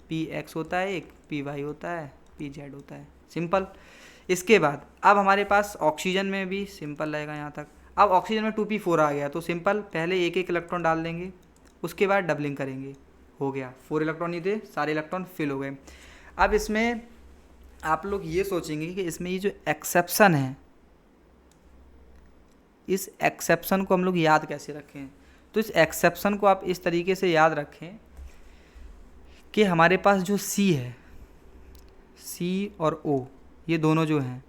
[SPEAKER 1] px होता है एक, py होता है, pz होता है। सिंपल। इसके बाद अब हमारे पास ऑक्सीजन में भी सिंपल रहेगा यहाँ तक। अब ऑक्सीजन में 2p4 आ गया, तो सिंपल पहले एक एक इलेक्ट्रॉन डाल देंगे, उसके बाद डबलिंग करेंगे, हो गया। 4 इलेक्ट्रॉन ही थे, सारे इलेक्ट्रॉन फिल हो गए। अब इसमें आप लोग ये सोचेंगे कि इसमें ये जो एक्सेप्शन है, इस एक्सेप्शन को हम लोग याद कैसे रखें। तो इस एक्सेप्शन को आप इस तरीके से याद रखें कि हमारे पास जो C है, C और O, ये दोनों जो हैं,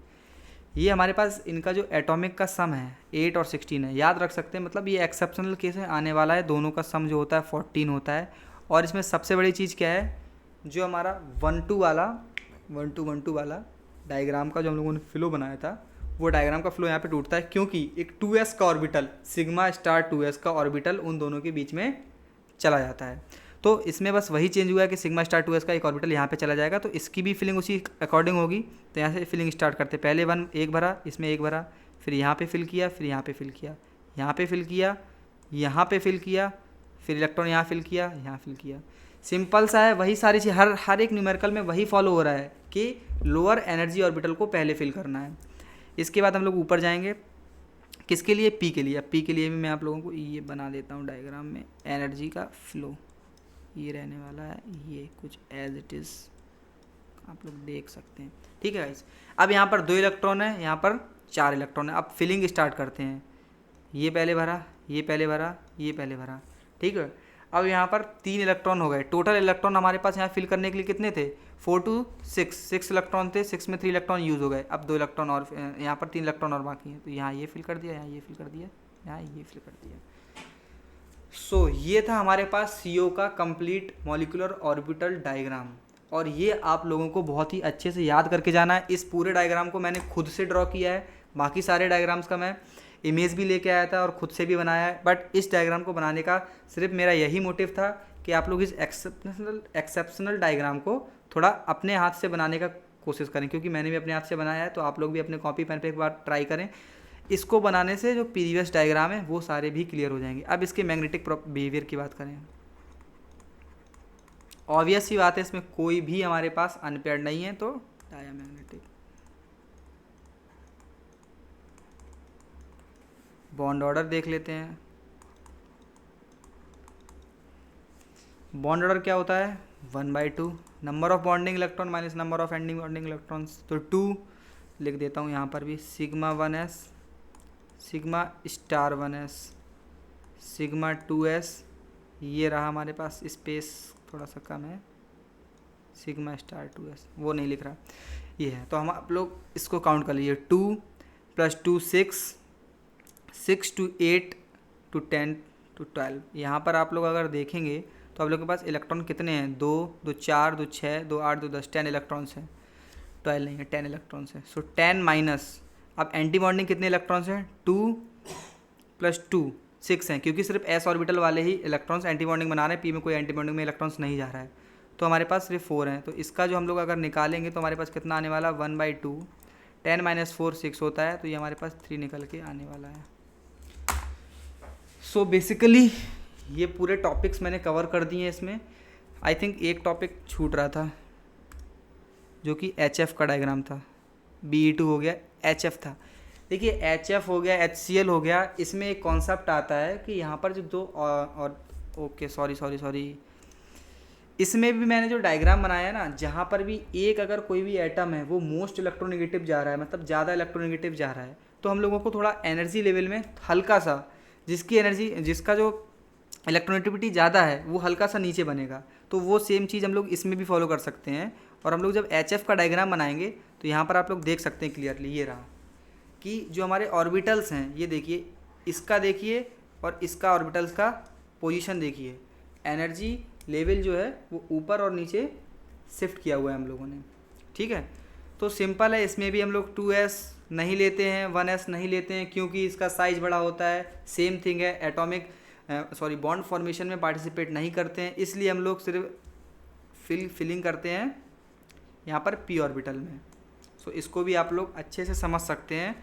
[SPEAKER 1] ये हमारे पास इनका जो एटॉमिक का सम है 8 और 16 है, याद रख सकते हैं। मतलब ये एक्सेप्शनल केस है, आने वाला है, दोनों का सम जो होता है 14 होता है। और इसमें सबसे बड़ी चीज़ क्या है, जो हमारा 1 2 वाला डायग्राम का जो हम लोगों ने फ्लो बनाया था, वो डायग्राम का फ्लो यहाँ पे टूटता है, क्योंकि एक 2s का ऑर्बिटल, सिग्मा स्टार 2s का ऑर्बिटल उन दोनों के बीच में चला जाता है। तो इसमें बस वही चेंज हुआ है कि सिग्मा स्टार 2s का एक ऑर्बिटल यहाँ पे चला जाएगा, तो इसकी भी फिलिंग उसी अकॉर्डिंग होगी। तो यहाँ से फिलिंग स्टार्ट करते, पहले एक भरा, इसमें एक भरा, फिर यहाँ पे फिल किया, फिर यहाँ पे फिल किया, यहाँ पे फिल किया, यहाँ पे फिल किया, फिर इलेक्ट्रॉन यहाँ फिल किया, यहाँ फिल किया। सिंपल सा है, वही सारी चीज़ हर एक न्यूमेरिकल में वही फॉलो हो रहा है कि लोअर एनर्जी ऑर्बिटल को पहले फिल करना है। इसके बाद हम लोग ऊपर जाएंगे, किसके लिए, पी के लिए। अब पी के लिए भी मैं आप लोगों को ये बना देता हूँ डायग्राम में, एनर्जी का फ्लो ये रहने वाला है, ये कुछ एज इट इज़ आप लोग देख सकते हैं, ठीक है गाइस। अब यहाँ पर 2 इलेक्ट्रॉन है, यहाँ पर 4 इलेक्ट्रॉन है। अब फिलिंग स्टार्ट करते हैं, ये पहले भरा, ये पहले भरा, ये पहले भरा, ठीक है। अब यहाँ पर 3 इलेक्ट्रॉन हो गए। टोटल इलेक्ट्रॉन हमारे पास यहाँ फिल करने के लिए कितने थे, 4 2 6 इलेक्ट्रॉन थे, 6 में 3 इलेक्ट्रॉन यूज़ हो गए। अब 2 इलेक्ट्रॉन और, यहाँ पर 3 इलेक्ट्रॉन और बाकी हैं, तो यहाँ ये फिल कर दिया, यहाँ ये फिल कर दिया, यहाँ ये फिल कर दिया। सो ये था हमारे पास CO का कंप्लीट मॉलिक्यूलर ऑर्बिटल डायग्राम, और ये आप लोगों को बहुत ही अच्छे से याद करके जाना है। इस पूरे डायग्राम को मैंने खुद से ड्रॉ किया है, बाकी सारे डायग्राम्स का मैं इमेज भी लेके आया था और ख़ुद से भी बनाया है, बट इस डायग्राम को बनाने का सिर्फ मेरा यही मोटिव था कि आप लोग इस एक्सेप्शनल डायग्राम को थोड़ा अपने हाथ से बनाने का कोशिश करें, क्योंकि मैंने भी अपने हाथ से बनाया है। तो आप लोग भी अपने कॉपी पेन पे एक बार ट्राई करें, इसको बनाने से जो प्रीवियस डायग्राम है वो सारे भी क्लियर हो जाएंगे। अब इसके मैग्नेटिक बिहेवियर की बात करें, ऑब्वियस सी बात है, इसमें कोई भी हमारे पास अनपेयर्ड नहीं है, तो डायमैग्नेटिक। बॉन्ड ऑर्डर देख लेते हैं। बॉन्ड ऑर्डर क्या होता है, 1/2, number of bonding electron minus number of ending bonding electrons, तो 2 लिख देता हूँ यहाँ पर भी, sigma 1s, sigma star 1s, sigma 2s, ये रहा हमारे पास, स्पेस थोड़ा सा कम है, सिग्मा स्टार 2s, वो नहीं लिख रहा, ये है। तो हम आप लोग इसको काउंट कर लीजिए, 2 + 2 6, 6 to 8 to 10 to 12। यहाँ पर आप लोग अगर देखेंगे तो आप लोग के पास इलेक्ट्रॉन कितने हैं, 2 2 4 2 6 2 8 2 10, 10 इलेक्ट्रॉन्स हैं, 12 नहीं है, 10 इलेक्ट्रॉन्स हैं। सो 10 माइनस, अब एंटी बॉन्डिंग कितने इलेक्ट्रॉन्स हैं, 2 + 2 6 हैं, क्योंकि सिर्फ s ऑर्बिटल वाले ही इलेक्ट्रॉन्स एंटी बॉन्डिंग बना रहे हैं, p में कोई एंटी बॉन्डिंग में इलेक्ट्रॉन्स नहीं जा रहा है, तो हमारे पास सिर्फ 4 हैं। तो इसका जो हम लोग अगर निकालेंगे तो हमारे पास कितना आने वाला, 1/2, 10 - 4 6 होता है, तो ये हमारे पास 3 निकल के आने वाला है। सो बेसिकली ये पूरे टॉपिक्स मैंने कवर कर दिए हैं इसमें। आई थिंक एक टॉपिक छूट रहा था, जो कि HF का डायग्राम था, BE2 हो गया, HF था। देखिए HF हो गया, HCl हो गया, इसमें एक कॉन्सेप्ट आता है कि यहाँ पर जो दो और ओके सॉरी, इसमें भी मैंने जो डायग्राम बनाया है ना, जहाँ पर भी एक अगर कोई भी एटम है वो मोस्ट इलेक्ट्रोनेगेटिव जा रहा है, मतलब ज़्यादा इलेक्ट्रोनेगेटिव जा रहा है, तो हम लोगों को थोड़ा एनर्जी लेवल में हल्का सा, जिसका जो इलेक्ट्रोनेगेटिविटी ज़्यादा है वो हल्का सा नीचे बनेगा। तो वो सेम चीज़ हम लोग इसमें भी फॉलो कर सकते हैं। और हम लोग जब HF का डायग्राम बनाएंगे तो यहाँ पर आप लोग देख सकते हैं क्लियरली, ये रहा, कि जो हमारे ऑर्बिटल्स हैं, ये देखिए, इसका देखिए और इसका ऑर्बिटल्स का पोजीशन देखिए, एनर्जी लेवल जो है वो ऊपर और नीचे शिफ्ट किया हुआ है हम लोगों ने, ठीक है। तो सिंपल है, इसमें भी हम लोग 2s नहीं लेते हैं, 1s नहीं लेते हैं, क्योंकि इसका साइज बड़ा होता है। सेम थिंग है, एटॉमिक बॉन्ड फॉर्मेशन में पार्टिसिपेट नहीं करते हैं, इसलिए हम लोग सिर्फ फिलिंग करते हैं यहाँ पर p ऑर्बिटल में। सो इसको भी आप लोग अच्छे से समझ सकते हैं।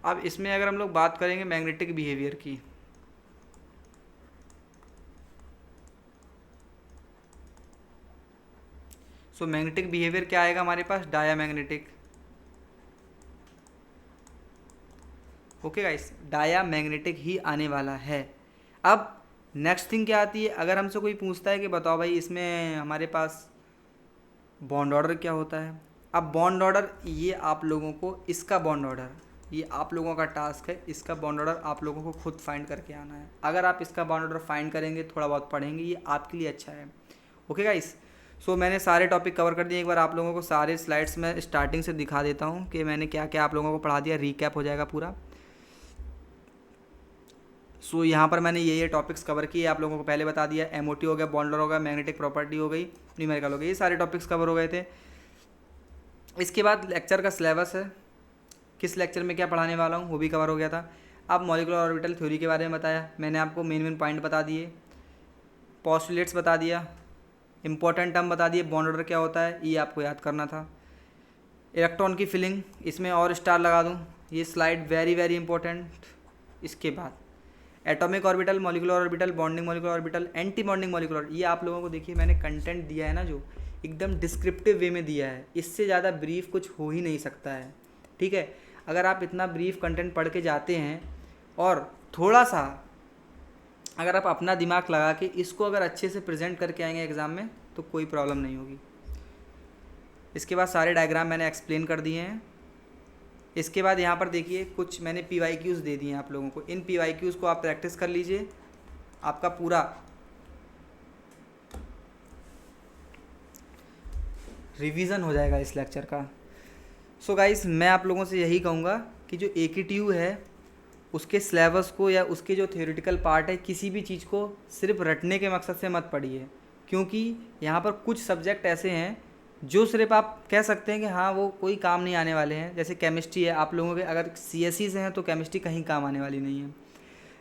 [SPEAKER 1] अब इसमें अगर हम लोग बात करेंगे मैग्नेटिक बिहेवियर की, सो मैग्नेटिक बिहेवियर क्या आएगा हमारे पास, डायामैग्नेटिक। ओके गाइस, डायामैग्नेटिक ही आने वाला है। अब नेक्स्ट थिंग क्या आती है, अगर हमसे कोई पूछता है कि बताओ भाई इसमें हमारे पास बॉन्ड ऑर्डर क्या होता है। अब बॉन्ड ऑर्डर, ये आप लोगों को, इसका बॉन्ड ऑर्डर, ये आप लोगों का टास्क है, इसका बॉन्ड ऑर्डर आप लोगों को खुद फाइंड करके आना है। अगर आप इसका बॉन्ड ऑर्डर फाइंड करेंगे, थोड़ा बहुत पढ़ेंगे, ये आपके लिए अच्छा है। ओके गाइस, सो मैंने सारे टॉपिक कवर कर दिए। एक बार आप लोगों को सारे स्लाइड्स में स्टार्टिंग से दिखा देता हूँ कि मैंने क्या क्या आप लोगों को पढ़ा दिया, रीकैप हो जाएगा पूरा। सो यहाँ पर मैंने ये टॉपिक्स कवर किए, आप लोगों को पहले बता दिया। एमओटी हो गया, बॉन्ड ऑर्डर हो गया, मैग्नेटिक प्रॉपर्टी हो गई, न्यूमेरिकल हो गई, ये सारे टॉपिक्स कवर हो गए थे। इसके बाद लेक्चर का सिलेबस है, किस लेक्चर में क्या पढ़ाने वाला हूँ वो भी कवर हो गया था। अब मॉलिक्यूलर ऑर्बिटल थ्योरी के बारे में बताया मैंने आपको, मेन पॉइंट बता दिए, पोस्टुलेट्स बता दिया, इंपॉर्टेंट टर्म बता दिए, बॉन्ड ऑर्डर क्या होता है ये आपको याद करना था। इलेक्ट्रॉन की फिलिंग, इसमें और स्टार लगा दूँ, ये स्लाइड वेरी वेरी इंपॉर्टेंट। इसके बाद atomic orbital, molecular orbital, bonding molecular orbital, anti bonding molecular, ये आप लोगों को देखिए मैंने कंटेंट दिया है ना, जो एकदम डिस्क्रिप्टिव वे में दिया है, इससे ज़्यादा ब्रीफ कुछ हो ही नहीं सकता है, ठीक है। अगर आप इतना ब्रीफ कंटेंट पढ़ के जाते हैं और थोड़ा सा अगर आप अपना दिमाग लगा के इसको अगर अच्छे से प्रेजेंट करके आएंगे एग्ज़ाम में, तो कोई प्रॉब्लम नहीं होगी। इसके बाद सारे डायग्राम मैंने एक्सप्लेन कर दिए हैं। इसके बाद यहाँ पर देखिए कुछ मैंने PYQs दे दिए हैं आप लोगों को, इन PYQs को आप प्रैक्टिस कर लीजिए, आपका पूरा रिवीजन हो जाएगा इस लेक्चर का। सो गाइस, मैं आप लोगों से यही कहूँगा कि जो AKTU है उसके सिलेबस को या उसके जो थ्योरेटिकल पार्ट है, किसी भी चीज़ को सिर्फ रटने के मकसद से मत पढ़िए, क्योंकि यहाँ पर कुछ सब्जेक्ट ऐसे हैं जो सिर्फ आप कह सकते हैं कि हाँ वो कोई काम नहीं आने वाले हैं। जैसे केमिस्ट्री है, आप लोगों के अगर CSE से हैं तो केमिस्ट्री कहीं काम आने वाली नहीं है,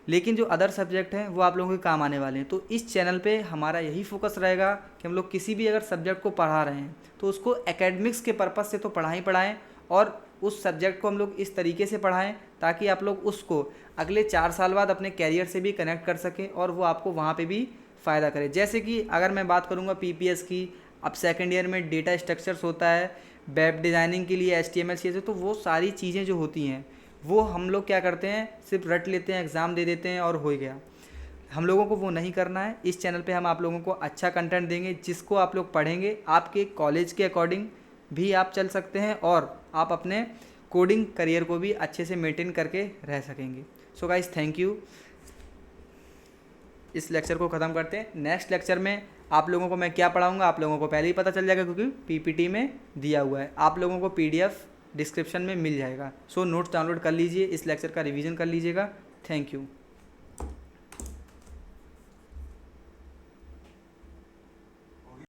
[SPEAKER 1] लेकिन जो अदर सब्जेक्ट हैं वो आप लोगों के काम आने वाले हैं। तो इस चैनल पे हमारा यही फोकस रहेगा कि हम लोग किसी भी अगर सब्जेक्ट को पढ़ा रहे हैं तो उसको एकेडमिक्स के पर्पज़ से तो पढ़ाएं, और उस सब्जेक्ट को हम लोग इस तरीके से पढ़ाएं ताकि आप लोग उसको अगले 4 साल बाद अपने कैरियर से भी कनेक्ट कर सकें और वो आपको वहाँ पे भी फ़ायदा करे। जैसे कि अगर मैं बात करूँगा PPS की, अब सेकेंड ईयर में डेटा स्ट्रक्चर्स होता है, वेब डिज़ाइनिंग के लिए HTML CSS, तो वो सारी चीज़ें जो होती हैं वो हम लोग क्या करते हैं, सिर्फ रट लेते हैं, एग्ज़ाम दे देते हैं और हो गया। हम लोगों को वो नहीं करना है। इस चैनल पे हम आप लोगों को अच्छा कंटेंट देंगे जिसको आप लोग पढ़ेंगे, आपके कॉलेज के अकॉर्डिंग भी आप चल सकते हैं और आप अपने कोडिंग करियर को भी अच्छे से मेंटेन करके रह सकेंगे। So guys, thank you. इस लेक्चर को ख़त्म करते हैं। नेक्स्ट लेक्चर में आप लोगों को मैं क्या पढ़ाऊंगा आप लोगों को पहले ही पता चल जाएगा, क्योंकि PPT में दिया हुआ है। आप लोगों को PDF डिस्क्रिप्शन में मिल जाएगा। सो नोट्स डाउनलोड कर लीजिए, इस लेक्चर का रिवीजन कर लीजिएगा। Thank you.